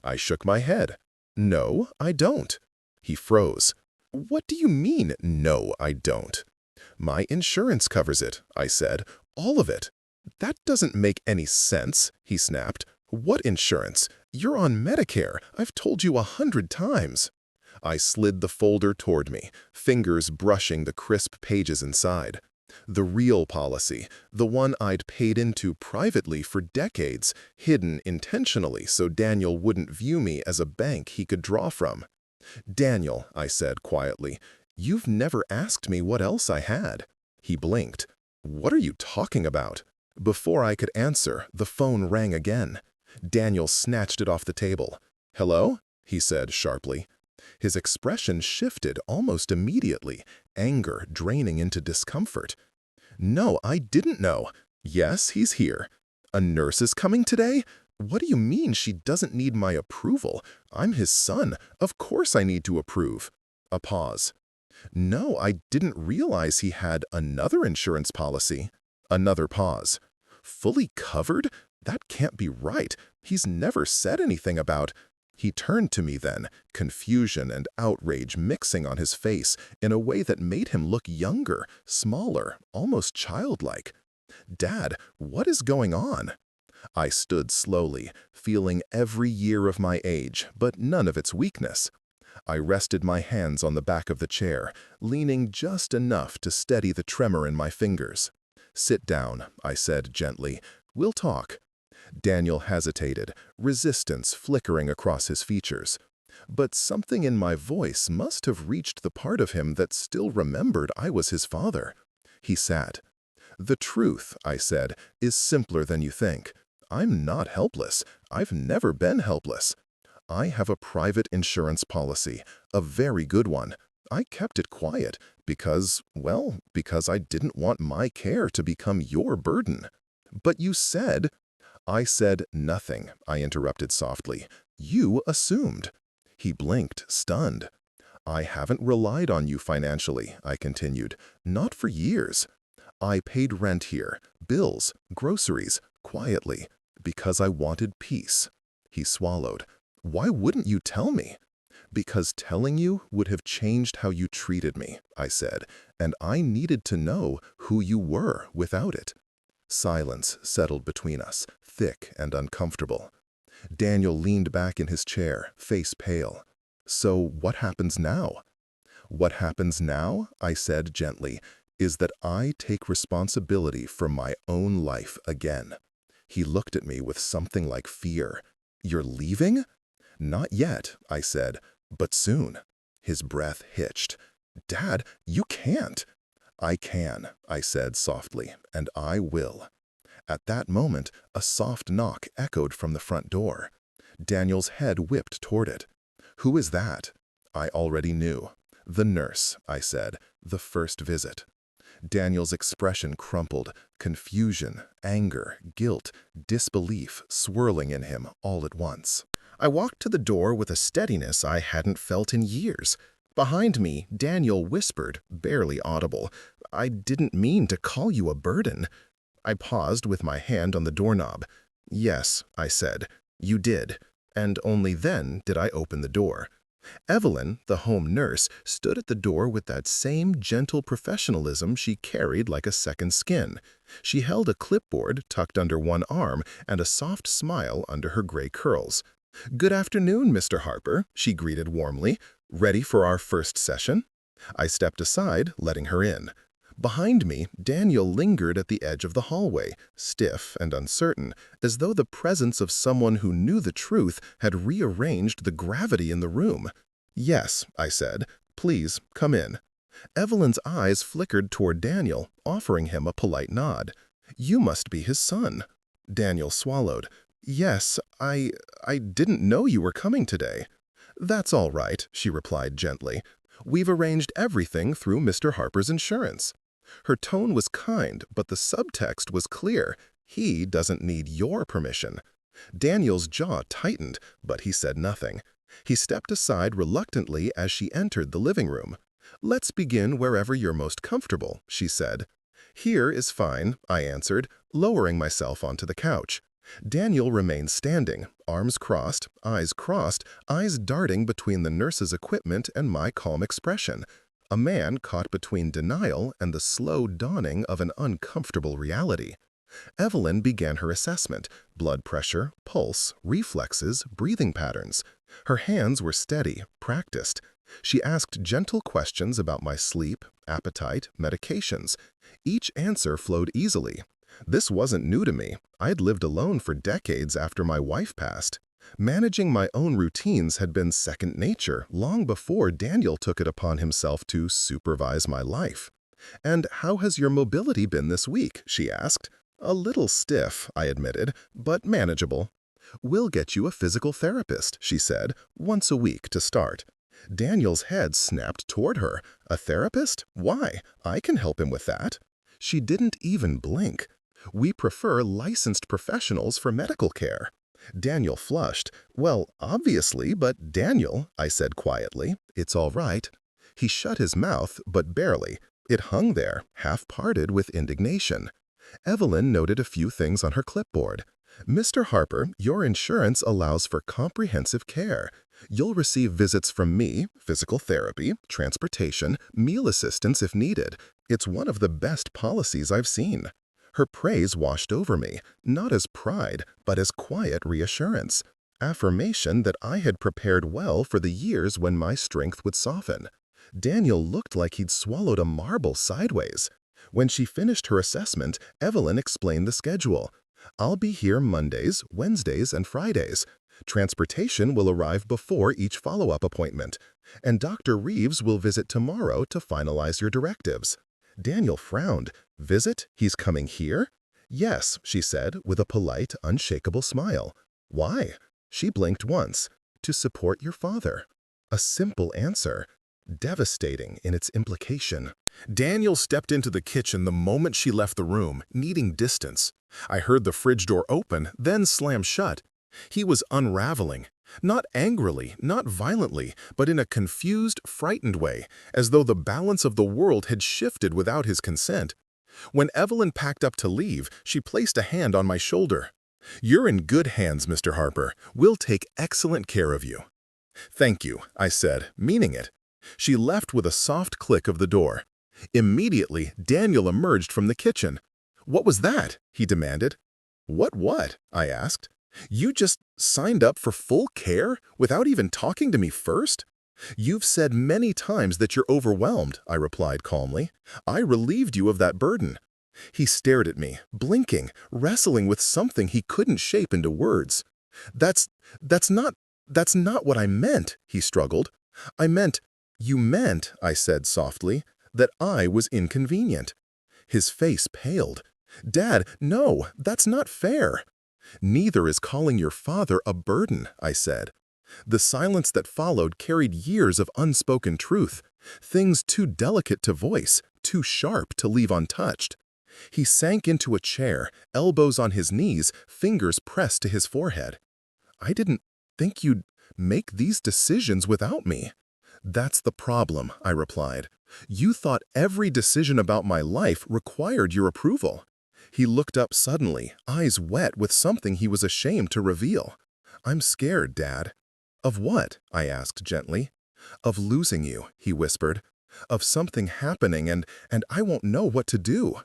S1: I shook my head. "No, I don't." He froze. "What do you mean, no, I don't?" "My insurance covers it," I said. "All of it." "That doesn't make any sense," he snapped. "What insurance? You're on Medicare. I've told you 100 times." I slid the folder toward me, fingers brushing the crisp pages inside. The real policy, the one I'd paid into privately for decades, hidden intentionally so Daniel wouldn't view me as a bank he could draw from. "Daniel," I said quietly, "you've never asked me what else I had." He blinked. "What are you talking about?" Before I could answer, the phone rang again. Daniel snatched it off the table. "Hello?" he said sharply. His expression shifted almost immediately, anger draining into discomfort. "No, I didn't know. Yes, he's here. A nurse is coming today? What do you mean she doesn't need my approval? I'm his son. Of course I need to approve." A pause. "No, I didn't realize he had another insurance policy." Another pause. "Fully covered? That can't be right. He's never said anything about—" He turned to me then, confusion and outrage mixing on his face in a way that made him look younger, smaller, almost childlike. "Dad, what is going on?" I stood slowly, feeling every year of my age, but none of its weakness. I rested my hands on the back of the chair, leaning just enough to steady the tremor in my fingers. "Sit down," I said gently. "We'll talk." Daniel hesitated, resistance flickering across his features. But something in my voice must have reached the part of him that still remembered I was his father. He sat. "The truth," I said, "is simpler than you think. I'm not helpless. I've never been helpless. I have a private insurance policy, a very good one. I kept it quiet because, well, because I didn't want my care to become your burden." "But you said—" "I said nothing," I interrupted softly. "You assumed." He blinked, stunned. "I haven't relied on you financially," I continued. "Not for years. I paid rent here, bills, groceries, quietly, because I wanted peace." He swallowed. "Why wouldn't you tell me?" "Because telling you would have changed how you treated me," I said, "and I needed to know who you were without it." Silence settled between us, thick and uncomfortable. Daniel leaned back in his chair, face pale. "So what happens now?" "What happens now," I said gently, "is that I take responsibility for my own life again." He looked at me with something like fear. "You're leaving?" "Not yet," I said, "but soon." His breath hitched. "Dad, you can't." "I can," I said softly, "and I will." At that moment, a soft knock echoed from the front door. Daniel's head whipped toward it. "Who is that?" I already knew. "The nurse," I said, "the first visit." Daniel's expression crumpled, confusion, anger, guilt, disbelief swirling in him all at once. I walked to the door with a steadiness I hadn't felt in years. Behind me, Daniel whispered, barely audible, "I didn't mean to call you a burden." I paused with my hand on the doorknob. "Yes," I said, "you did." And only then did I open the door. Evelyn, the home nurse, stood at the door with that same gentle professionalism she carried like a second skin. She held a clipboard tucked under one arm and a soft smile under her gray curls. "Good afternoon, Mr. Harper," she greeted warmly. "Ready for our first session?" I stepped aside, letting her in. Behind me, Daniel lingered at the edge of the hallway, stiff and uncertain, as though the presence of someone who knew the truth had rearranged the gravity in the room. "Yes," I said. "Please, come in." Evelyn's eyes flickered toward Daniel, offering him a polite nod. "You must be his son." Daniel swallowed. "Yes, I didn't know you were coming today." "That's all right," she replied gently. "We've arranged everything through Mr. Harper's insurance." Her tone was kind, but the subtext was clear. He doesn't need your permission. Daniel's jaw tightened, but he said nothing. He stepped aside reluctantly as she entered the living room. "Let's begin wherever you're most comfortable," she said. "Here is fine," I answered, lowering myself onto the couch. Daniel remained standing, arms crossed, eyes darting between the nurse's equipment and my calm expression. A man caught between denial and the slow dawning of an uncomfortable reality. Evelyn began her assessment: blood pressure, pulse, reflexes, breathing patterns. Her hands were steady, practiced. She asked gentle questions about my sleep, appetite, medications. Each answer flowed easily. This wasn't new to me. I'd lived alone for decades after my wife passed. Managing my own routines had been second nature long before Daniel took it upon himself to supervise my life. "And how has your mobility been this week?" she asked. "A little stiff," I admitted, "but manageable." "We'll get you a physical therapist," she said, "once a week to start." Daniel's head snapped toward her. "A therapist? Why? I can help him with that." She didn't even blink. "We prefer licensed professionals for medical care." Daniel flushed. "Well, obviously, but Daniel," I said quietly, "it's all right." He shut his mouth, but barely. It hung there, half-parted with indignation. Evelyn noted a few things on her clipboard. "Mr. Harper, your insurance allows for comprehensive care. You'll receive visits from me, physical therapy, transportation, meal assistance if needed. It's one of the best policies I've seen." Her praise washed over me, not as pride, but as quiet reassurance. Affirmation that I had prepared well for the years when my strength would soften. Daniel looked like he'd swallowed a marble sideways. When she finished her assessment, Evelyn explained the schedule. "I'll be here Mondays, Wednesdays, and Fridays. Transportation will arrive before each follow-up appointment. And Dr. Reeves will visit tomorrow to finalize your directives." Daniel frowned. "Visit? He's coming here?" "Yes," she said, with a polite, unshakable smile. "Why?" She blinked once. "To support your father." A simple answer, devastating in its implication. Daniel stepped into the kitchen the moment she left the room, needing distance. I heard the fridge door open, then slam shut. He was unraveling. Not angrily, not violently, but in a confused, frightened way, as though the balance of the world had shifted without his consent. When Evelyn packed up to leave, she placed a hand on my shoulder. "You're in good hands, Mr. Harper. We'll take excellent care of you." "Thank you," I said, meaning it. She left with a soft click of the door. Immediately, Daniel emerged from the kitchen. "What was that?" he demanded. What?" I asked. "You just signed up for full care without even talking to me first?" "You've said many times that you're overwhelmed," I replied calmly. "I relieved you of that burden." He stared at me, blinking, wrestling with something he couldn't shape into words. That's not what I meant," he struggled. "You meant," I said softly, "that I was inconvenient." His face paled. "Dad, no, that's not fair." "Neither is calling your father a burden," I said. The silence that followed carried years of unspoken truth, things too delicate to voice, too sharp to leave untouched. He sank into a chair, elbows on his knees, fingers pressed to his forehead. "I didn't think you'd make these decisions without me." "That's the problem," I replied. "You thought every decision about my life required your approval." He looked up suddenly, eyes wet with something he was ashamed to reveal. "I'm scared, Dad." "Of what?" I asked gently. "Of losing you," he whispered. "Of something happening and I won't know what to do."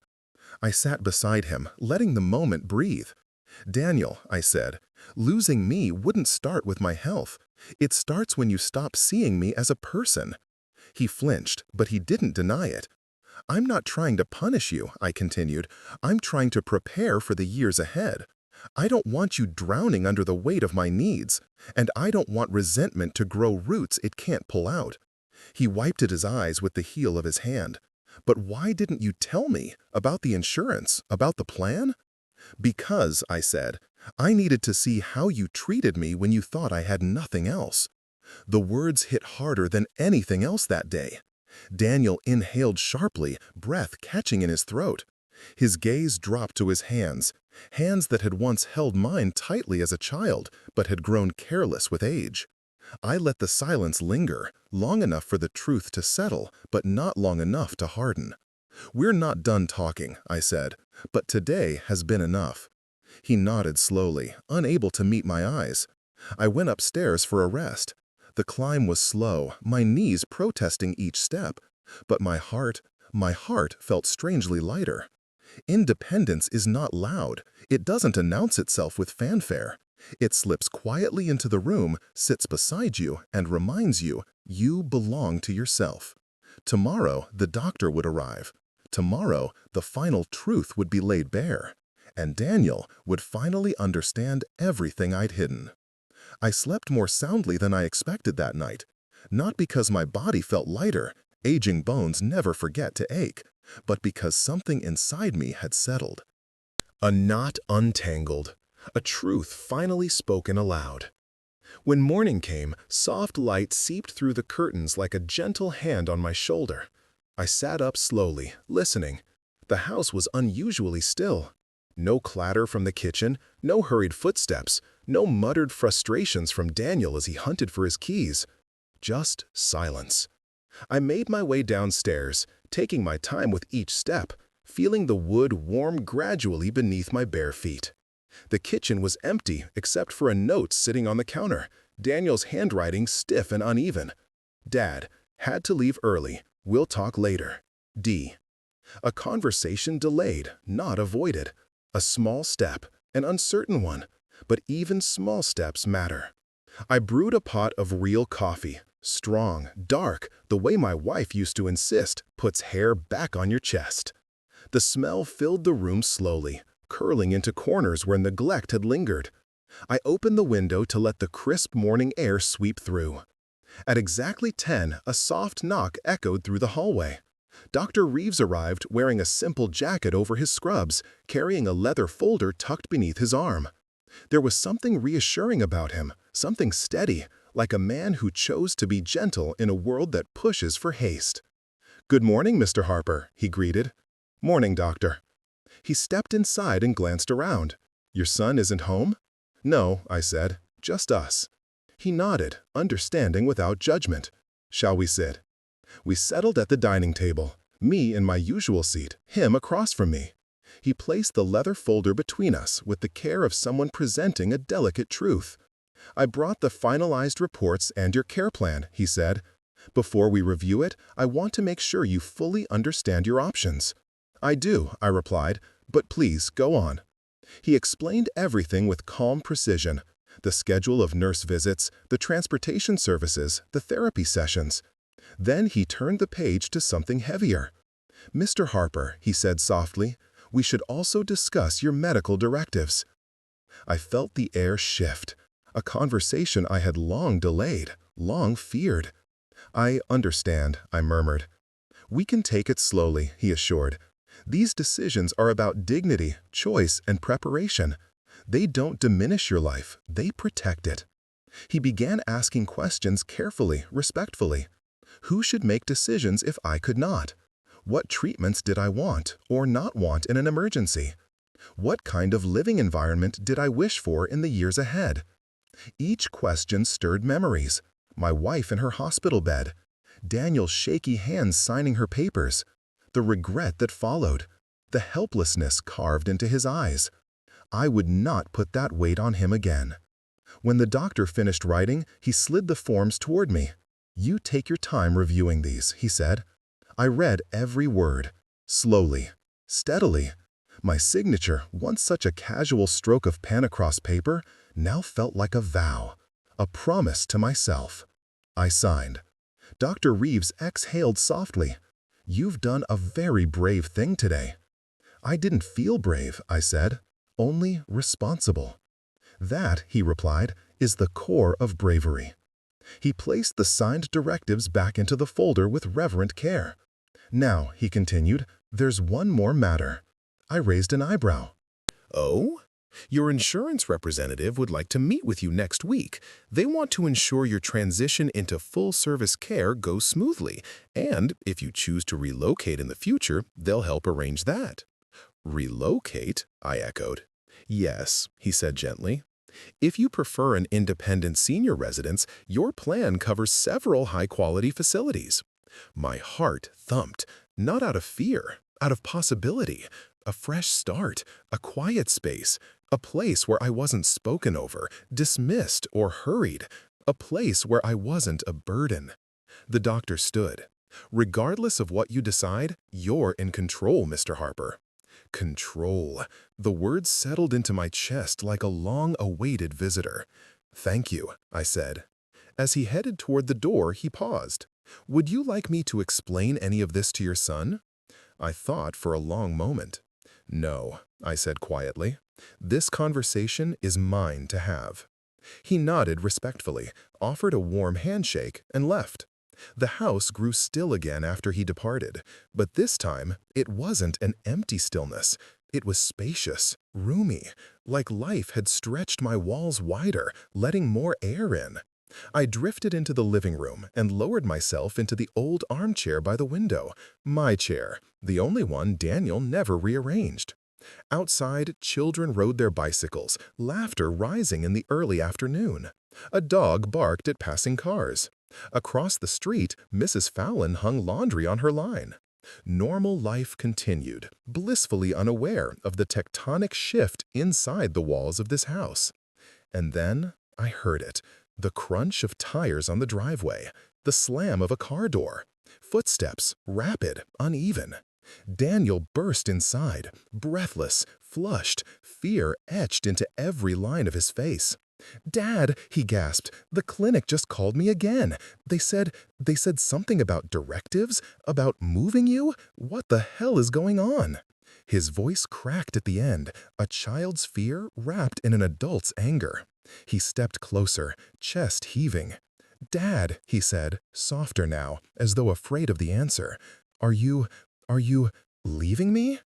S1: I sat beside him, letting the moment breathe. "Daniel," I said, "losing me wouldn't start with my health. It starts when you stop seeing me as a person." He flinched, but he didn't deny it. I'm not trying to punish you, I continued. I'm trying to prepare for the years ahead. I don't want you drowning under the weight of my needs, and I don't want resentment to grow roots it can't pull out. He wiped at his eyes with the heel of his hand. But why didn't you tell me about the insurance, about the plan? Because, I said, I needed to see how you treated me when you thought I had nothing else. The words hit harder than anything else that day. Daniel inhaled sharply, breath catching in his throat. His gaze dropped to his hands, hands that had once held mine tightly as a child, but had grown careless with age. I let the silence linger, long enough for the truth to settle, but not long enough to harden. We're not done talking, I said, but today has been enough. He nodded slowly, unable to meet my eyes. I went upstairs for a rest. The climb was slow, my knees protesting each step, but my heart felt strangely lighter. Independence is not loud. It doesn't announce itself with fanfare. It slips quietly into the room, sits beside you, and reminds you, you belong to yourself. Tomorrow, the doctor would arrive. Tomorrow, the final truth would be laid bare. And Daniel would finally understand everything I'd hidden. I slept more soundly than I expected that night. Not because my body felt lighter, aging bones never forget to ache, but because something inside me had settled. A knot untangled. A truth finally spoken aloud. When morning came, soft light seeped through the curtains like a gentle hand on my shoulder. I sat up slowly, listening. The house was unusually still. No clatter from the kitchen, no hurried footsteps, no muttered frustrations from Daniel as he hunted for his keys. Just silence. I made my way downstairs, taking my time with each step, feeling the wood warm gradually beneath my bare feet. The kitchen was empty except for a note sitting on the counter, Daniel's handwriting stiff and uneven. Dad, had to leave early. We'll talk later. D. A conversation delayed, not avoided. A small step, an uncertain one, but even small steps matter. I brewed a pot of real coffee, strong, dark, the way my wife used to insist, puts hair back on your chest. The smell filled the room slowly, curling into corners where neglect had lingered. I opened the window to let the crisp morning air sweep through. At exactly 10, a soft knock echoed through the hallway. Dr. Reeves arrived wearing a simple jacket over his scrubs, carrying a leather folder tucked beneath his arm. There was something reassuring about him, something steady, like a man who chose to be gentle in a world that pushes for haste. "Good morning, Mr. Harper," he greeted. "Morning, doctor." He stepped inside and glanced around. "Your son isn't home?" "No," I said, "just us." He nodded, understanding without judgment. "Shall we sit?" We settled at the dining table, me in my usual seat, him across from me. He placed the leather folder between us with the care of someone presenting a delicate truth. "I brought the finalized reports and your care plan," he said. "Before we review it, I want to make sure you fully understand your options." "I do," I replied, "but please go on." He explained everything with calm precision. The schedule of nurse visits, the transportation services, the therapy sessions. Then he turned the page to something heavier. "Mr. Harper," he said softly, "we should also discuss your medical directives." I felt the air shift, a conversation I had long delayed, long feared. "I understand," I murmured. "We can take it slowly," he assured. "These decisions are about dignity, choice, and preparation. They don't diminish your life, they protect it." He began asking questions carefully, respectfully. Who should make decisions if I could not? What treatments did I want or not want in an emergency? What kind of living environment did I wish for in the years ahead? Each question stirred memories. My wife in her hospital bed, Daniel's shaky hands signing her papers, the regret that followed, the helplessness carved into his eyes. I would not put that weight on him again. When the doctor finished writing, he slid the forms toward me. "You take your time reviewing these," he said. I read every word, slowly, steadily. My signature, once such a casual stroke of pen across paper, now felt like a vow, a promise to myself. I signed. Dr. Reeves exhaled softly. "You've done a very brave thing today." "I didn't feel brave," I said, "only responsible." "That," he replied, "is the core of bravery." He placed the signed directives back into the folder with reverent care. "Now," he continued, "there's one more matter." I raised an eyebrow. "Oh? Your insurance representative would like to meet with you next week. They want to ensure your transition into full-service care goes smoothly, and if you choose to relocate in the future, they'll help arrange that." "Relocate?" I echoed. "Yes," he said gently. "If you prefer an independent senior residence, your plan covers several high-quality facilities." My heart thumped, not out of fear, out of possibility. A fresh start, a quiet space, a place where I wasn't spoken over, dismissed, or hurried, a place where I wasn't a burden. The doctor stood. "Regardless of what you decide, you're in control, Mr. Harper." Control. The words settled into my chest like a long-awaited visitor. "Thank you," I said. As he headed toward the door, he paused. "Would you like me to explain any of this to your son?" I thought for a long moment. "No," I said quietly. "This conversation is mine to have." He nodded respectfully, offered a warm handshake, and left. The house grew still again after he departed, but this time it wasn't an empty stillness. It was spacious, roomy, like life had stretched my walls wider, letting more air in. I drifted into the living room and lowered myself into the old armchair by the window, my chair, the only one Daniel never rearranged. Outside, children rode their bicycles, laughter rising in the early afternoon. A dog barked at passing cars. Across the street, Mrs. Fallon hung laundry on her line. Normal life continued, blissfully unaware of the tectonic shift inside the walls of this house. And then I heard it, the crunch of tires on the driveway, the slam of a car door, footsteps, rapid, uneven. Daniel burst inside, breathless, flushed, fear etched into every line of his face. "Dad," he gasped, "the clinic just called me again. They said something about directives, about moving you? What the hell is going on?" His voice cracked at the end, a child's fear wrapped in an adult's anger. He stepped closer, chest heaving. "Dad," he said, softer now, as though afraid of the answer, Are you leaving me?"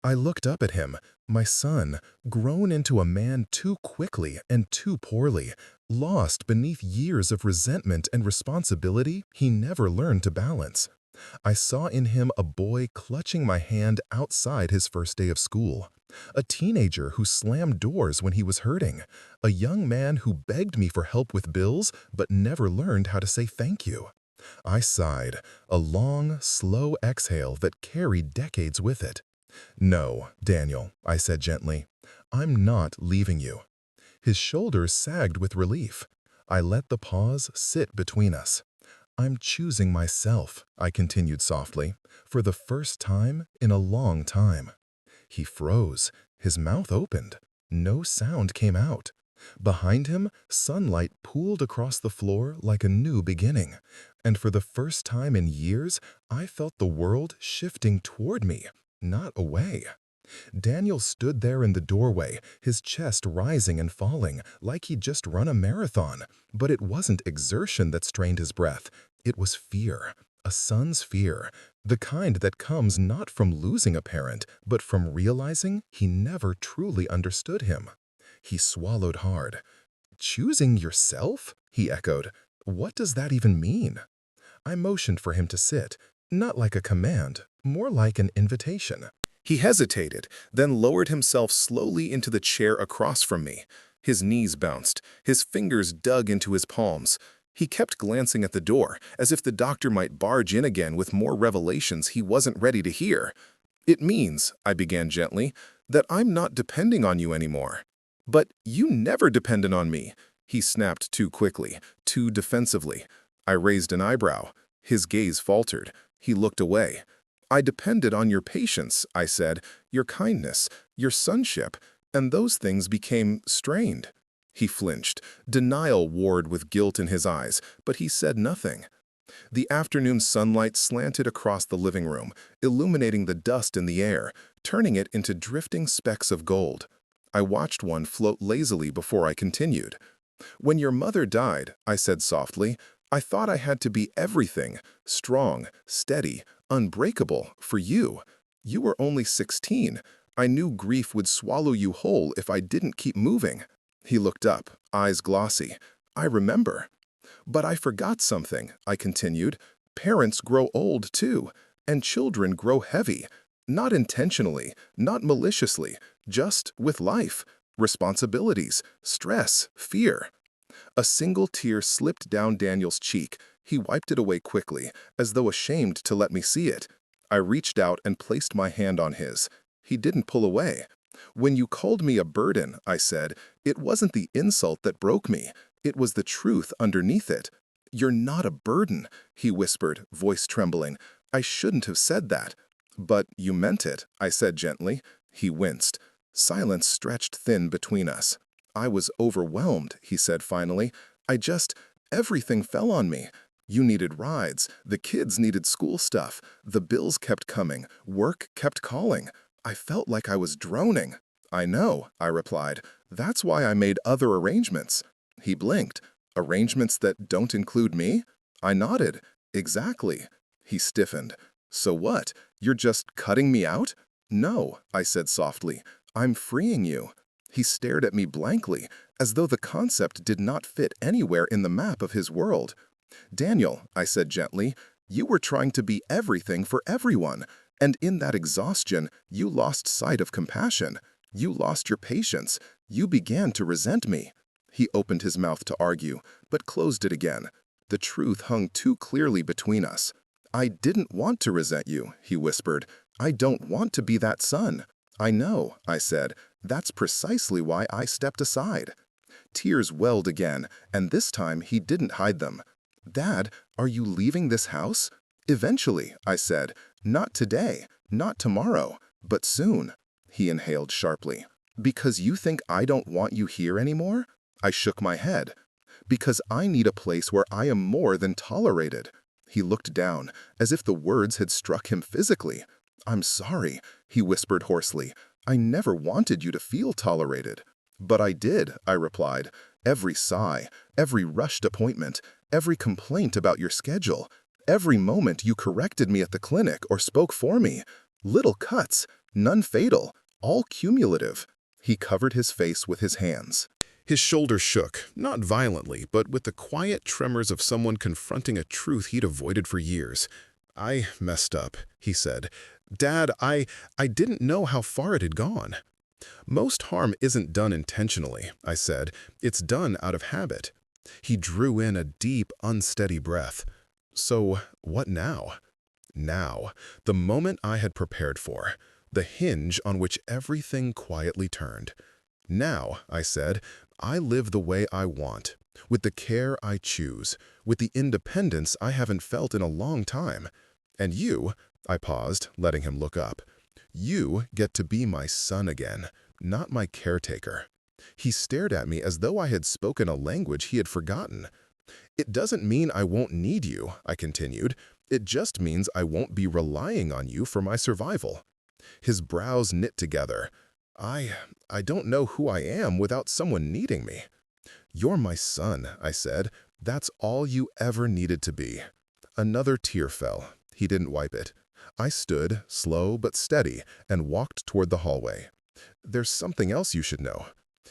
S1: I looked up at him, my son, grown into a man too quickly and too poorly, lost beneath years of resentment and responsibility he never learned to balance. I saw in him a boy clutching my hand outside his first day of school, a teenager who slammed doors when he was hurting, a young man who begged me for help with bills but never learned how to say thank you. I sighed, a long, slow exhale that carried decades with it. "No, Daniel," I said gently, "I'm not leaving you." His shoulders sagged with relief. I let the pause sit between us. "I'm choosing myself," I continued softly, "for the first time in a long time." He froze, his mouth opened. No sound came out. Behind him, sunlight pooled across the floor like a new beginning, and for the first time in years, I felt the world shifting toward me, not away. Daniel stood there in the doorway, his chest rising and falling, like he'd just run a marathon. But it wasn't exertion that strained his breath. It was fear, a son's fear, the kind that comes not from losing a parent, but from realizing he never truly understood him. He swallowed hard. "Choosing yourself?" he echoed. "What does that even mean?" I motioned for him to sit, not like a command, more like an invitation. He hesitated, then lowered himself slowly into the chair across from me. His knees bounced, his fingers dug into his palms. He kept glancing at the door, as if the doctor might barge in again with more revelations he wasn't ready to hear. "It means," I began gently, "that I'm not depending on you anymore." "But you never depended on me," he snapped too quickly, too defensively. I raised an eyebrow. His gaze faltered. He looked away. "I depended on your patience," I said, "your kindness, your sonship, and those things became strained." He flinched. Denial warred with guilt in his eyes, but he said nothing. The afternoon sunlight slanted across the living room, illuminating the dust in the air, turning it into drifting specks of gold. I watched one float lazily before I continued. "When your mother died," I said softly, "I thought I had to be everything, strong, steady, unbreakable, for you. You were only 16. I knew grief would swallow you whole if I didn't keep moving." He looked up, eyes glossy. "I remember." "But I forgot something," I continued. "Parents grow old too, and children grow heavy. Not intentionally, not maliciously, just with life, responsibilities, stress, fear." A single tear slipped down Daniel's cheek. He wiped it away quickly, as though ashamed to let me see it. I reached out and placed my hand on his. He didn't pull away. "When you called me a burden," I said, "it wasn't the insult that broke me. It was the truth underneath it." "You're not a burden," he whispered, voice trembling. "I shouldn't have said that." "But you meant it," I said gently. He winced. Silence stretched thin between us. "I was overwhelmed," he said finally. Everything fell on me. You needed rides, the kids needed school stuff, the bills kept coming, work kept calling. I felt like I was droning." "I know," I replied. "That's why I made other arrangements." He blinked. "Arrangements that don't include me?" I nodded. "Exactly." He stiffened. "So what? You're just cutting me out?" "No," I said softly. "I'm freeing you." He stared at me blankly, as though the concept did not fit anywhere in the map of his world. "Daniel," I said gently, "you were trying to be everything for everyone, and in that exhaustion, you lost sight of compassion. You lost your patience. You began to resent me." He opened his mouth to argue, but closed it again. The truth hung too clearly between us. "I didn't want to resent you," he whispered. "I don't want to be that son." "I know," I said. "That's precisely why I stepped aside." Tears welled again, and this time he didn't hide them. "Dad, are you leaving this house?" "Eventually," I said. "Not today, not tomorrow, but soon." He inhaled sharply. "Because you think I don't want you here anymore?" I shook my head. "Because I need a place where I am more than tolerated." He looked down, as if the words had struck him physically. "I'm sorry," he whispered hoarsely. "I never wanted you to feel tolerated." "But I did," I replied. "Every sigh, every rushed appointment, every complaint about your schedule, every moment you corrected me at the clinic or spoke for me. Little cuts, none fatal, all cumulative." He covered his face with his hands. His shoulders shook, not violently, but with the quiet tremors of someone confronting a truth he'd avoided for years. "I messed up," he said. "Dad, I didn't know how far it had gone." "Most harm isn't done intentionally," I said. "It's done out of habit." He drew in a deep, unsteady breath. "So, what now?" Now, the moment I had prepared for, the hinge on which everything quietly turned. "Now," I said, "I live the way I want, with the care I choose, with the independence I haven't felt in a long time. And you," I paused, letting him look up, "you get to be my son again, not my caretaker." He stared at me as though I had spoken a language he had forgotten. "It doesn't mean I won't need you," I continued. "It just means I won't be relying on you for my survival." His brows knit together. I don't know who I am without someone needing me." "You're my son," I said. "That's all you ever needed to be." Another tear fell. He didn't wipe it. I stood, slow but steady, and walked toward the hallway. "There's something else you should know."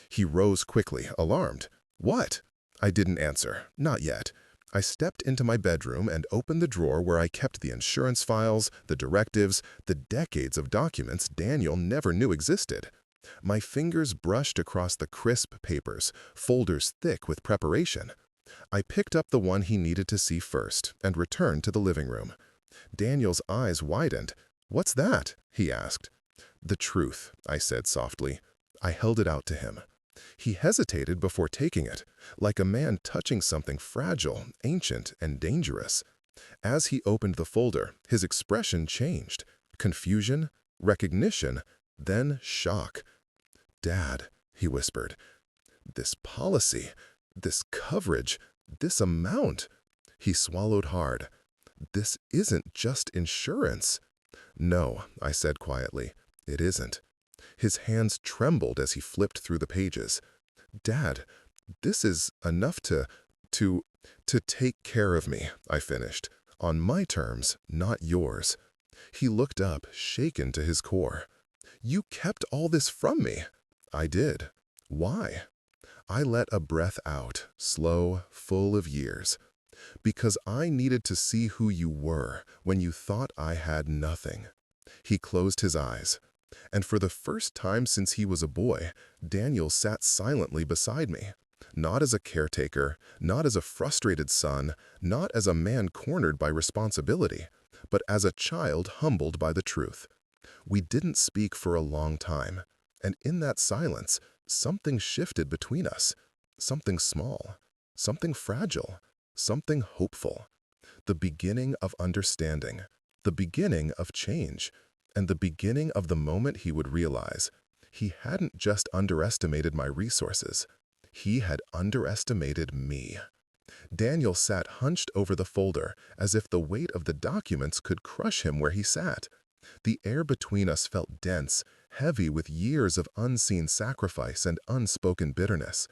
S1: He rose quickly, alarmed. "What?" I didn't answer. Not yet. I stepped into my bedroom and opened the drawer where I kept the insurance files, the directives, the decades of documents Daniel never knew existed. My fingers brushed across the crisp papers, folders thick with preparation. I picked up the one he needed to see first and returned to the living room. Daniel's eyes widened. "What's that?" he asked. "The truth," I said softly. I held it out to him. He hesitated before taking it, like a man touching something fragile, ancient, and dangerous. As he opened the folder, his expression changed. Confusion, recognition, then shock. "Dad," he whispered, "this policy, this coverage, this amount." He swallowed hard. "This isn't just insurance." "No," I said quietly, "it isn't." His hands trembled as he flipped through the pages. "Dad, this is enough to, to take care of me," I finished. "On my terms, not yours." He looked up, shaken to his core. "You kept all this from me." "I did." "Why?" I let a breath out, slow, full of years. "Because I needed to see who you were when you thought I had nothing." He closed his eyes. And for the first time since he was a boy, Daniel sat silently beside me. Not as a caretaker, not as a frustrated son, not as a man cornered by responsibility, but as a child humbled by the truth. We didn't speak for a long time, and in that silence, something shifted between us. Something small, something fragile, something hopeful. The beginning of understanding, the beginning of change, and the beginning of the moment he would realize he hadn't just underestimated my resources, he had underestimated me. Daniel sat hunched over the folder as if the weight of the documents could crush him where he sat. The air between us felt dense, heavy with years of unseen sacrifice and unspoken bitterness.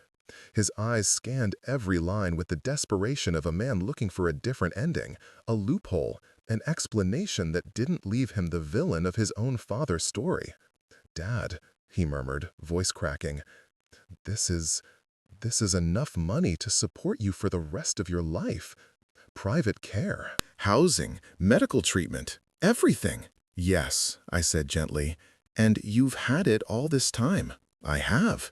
S1: His eyes scanned every line with the desperation of a man looking for a different ending, a loophole, an explanation that didn't leave him the villain of his own father's story. "Dad," he murmured, voice cracking, this is enough money to support you for the rest of your life. Private care, housing, medical treatment, everything." "Yes," I said gently, "and you've had it all this time." "I have."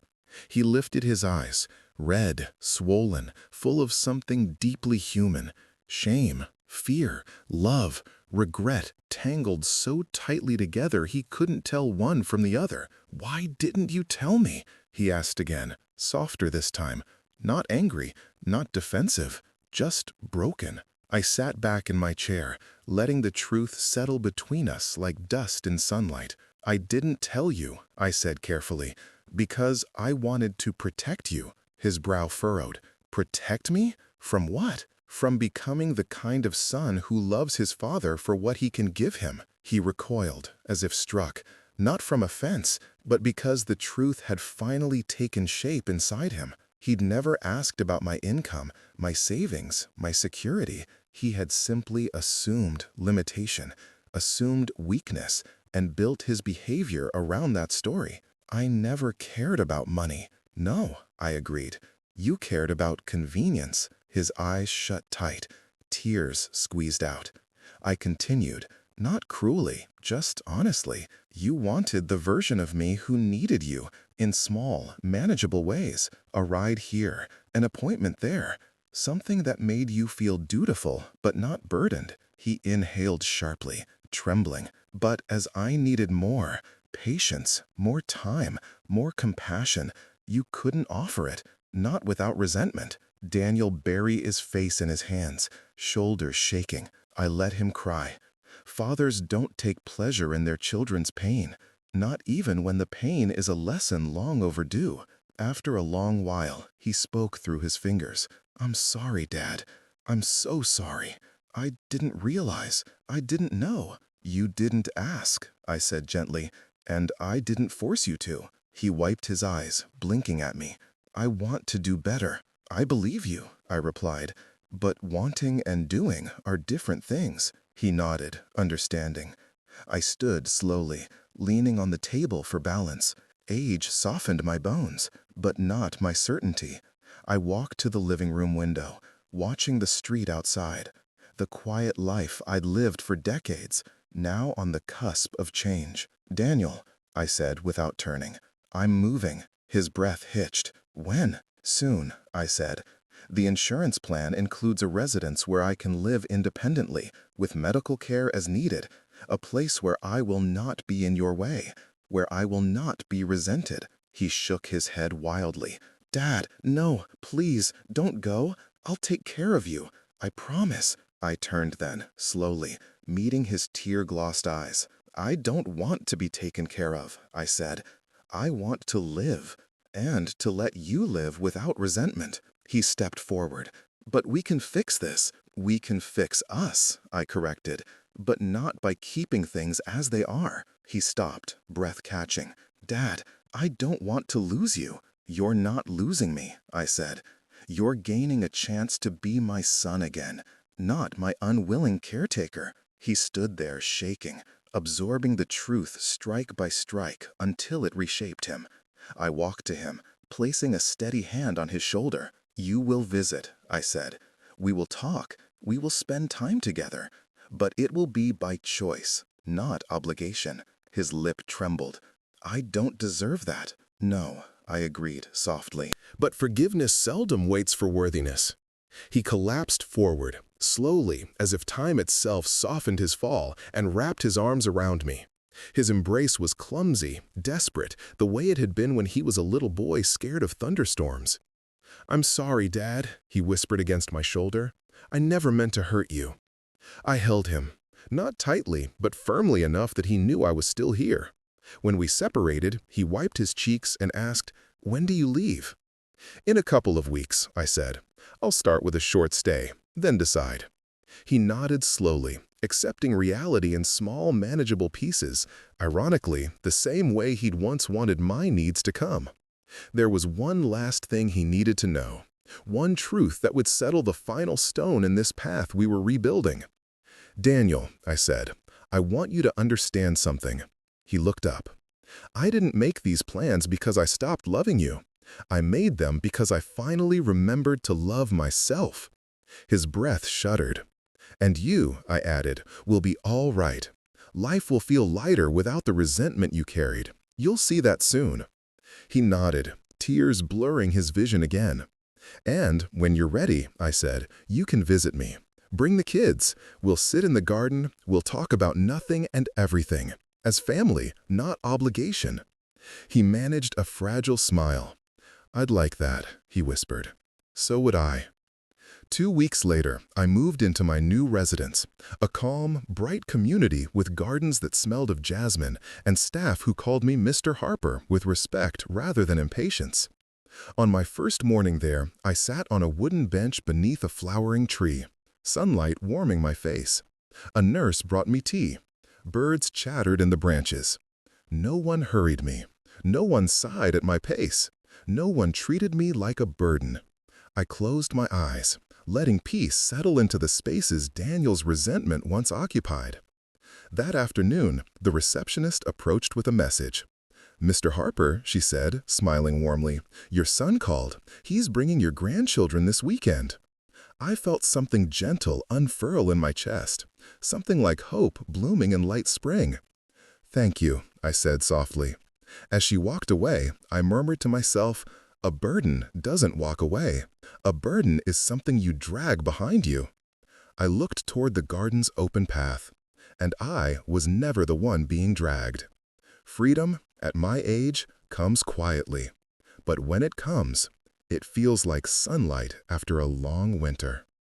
S1: He lifted his eyes, red, swollen, full of something deeply human. Shame, fear, love, regret, tangled so tightly together he couldn't tell one from the other. "Why didn't you tell me?" he asked again, softer this time. Not angry, not defensive, just broken. I sat back in my chair, letting the truth settle between us like dust in sunlight. "I didn't tell you," I said carefully, "because I wanted to protect you." His brow furrowed. "Protect me? From what?" "From becoming the kind of son who loves his father for what he can give him." He recoiled, as if struck, not from offense, but because the truth had finally taken shape inside him. He'd never asked about my income, my savings, my security. He had simply assumed limitation, assumed weakness, and built his behavior around that story. "I never cared about money." "No," I agreed. "You cared about convenience." His eyes shut tight. Tears squeezed out. I continued, not cruelly, just honestly. "You wanted the version of me who needed you, in small, manageable ways. A ride here, an appointment there. Something that made you feel dutiful, but not burdened." He inhaled sharply, trembling. "But as I needed more, patience, more time, more compassion, you couldn't offer it, not without resentment." Daniel buried his face in his hands, shoulders shaking. I let him cry. Fathers don't take pleasure in their children's pain, not even when the pain is a lesson long overdue. After a long while, he spoke through his fingers. "I'm sorry, Dad. I'm so sorry. I didn't realize. I didn't know." "You didn't ask," I said gently, "and I didn't force you to." He wiped his eyes, blinking at me. "I want to do better." "I believe you," I replied, "but wanting and doing are different things." He nodded, understanding. I stood slowly, leaning on the table for balance. Age softened my bones, but not my certainty. I walked to the living room window, watching the street outside. The quiet life I'd lived for decades, now on the cusp of change. "Daniel," I said without turning, "I'm moving." His breath hitched. "When?" "Soon," I said. "The insurance plan includes a residence where I can live independently, with medical care as needed, a place where I will not be in your way, where I will not be resented." He shook his head wildly. "Dad, no, please, don't go. I'll take care of you. I promise." I turned then, slowly, meeting his tear-glossed eyes. "I don't want to be taken care of," I said. "I want to live, and to let you live without resentment." He stepped forward, But we can fix this. We can fix us, I corrected, but not by keeping things as they are. He stopped, breath catching. Dad, I don't want to lose you. You're not losing me, I said. You're gaining a chance to be my son again, not my unwilling caretaker. He stood there shaking, absorbing the truth strike by strike until it reshaped him. I walked to him, placing a steady hand on his shoulder. You will visit, I said. We will talk. We will spend time together. But it will be by choice, not obligation. His lip trembled. I don't deserve that. No, I agreed softly. But forgiveness seldom waits for worthiness. He collapsed forward, slowly, as if time itself softened his fall and wrapped his arms around me. His embrace was clumsy, desperate, the way it had been when he was a little boy scared of thunderstorms. I'm sorry, Dad, he whispered against my shoulder. I never meant to hurt you. I held him, not tightly, but firmly enough that he knew I was still here. When we separated, he wiped his cheeks and asked, When do you leave? In a couple of weeks, I said. I'll start with a short stay, then decide. He nodded slowly, accepting reality in small, manageable pieces, ironically, the same way he'd once wanted my needs to come. There was one last thing he needed to know, one truth that would settle the final stone in this path we were rebuilding. Daniel, I said, I want you to understand something. He looked up. I didn't make these plans because I stopped loving you. I made them because I finally remembered to love myself. His breath shuddered. And you, I added, will be all right. Life will feel lighter without the resentment you carried. You'll see that soon. He nodded, tears blurring his vision again. And when you're ready, I said, you can visit me. Bring the kids. We'll sit in the garden. We'll talk about nothing and everything. As family, not obligation. He managed a fragile smile. I'd like that, he whispered. So would I. 2 weeks later, I moved into my new residence, a calm, bright community with gardens that smelled of jasmine and staff who called me Mr. Harper with respect rather than impatience. On my first morning there, I sat on a wooden bench beneath a flowering tree, sunlight warming my face. A nurse brought me tea. Birds chattered in the branches. No one hurried me. No one sighed at my pace. No one treated me like a burden. I closed my eyes, letting peace settle into the spaces Daniel's resentment once occupied. That afternoon, the receptionist approached with a message. Mr. Harper, she said, smiling warmly, your son called. He's bringing your grandchildren this weekend. I felt something gentle unfurl in my chest, something like hope blooming in light spring. Thank you, I said softly. As she walked away, I murmured to myself, a burden doesn't walk away. A burden is something you drag behind you. I looked toward the garden's open path, and I was never the one being dragged. Freedom, at my age, comes quietly. But when it comes, it feels like sunlight after a long winter.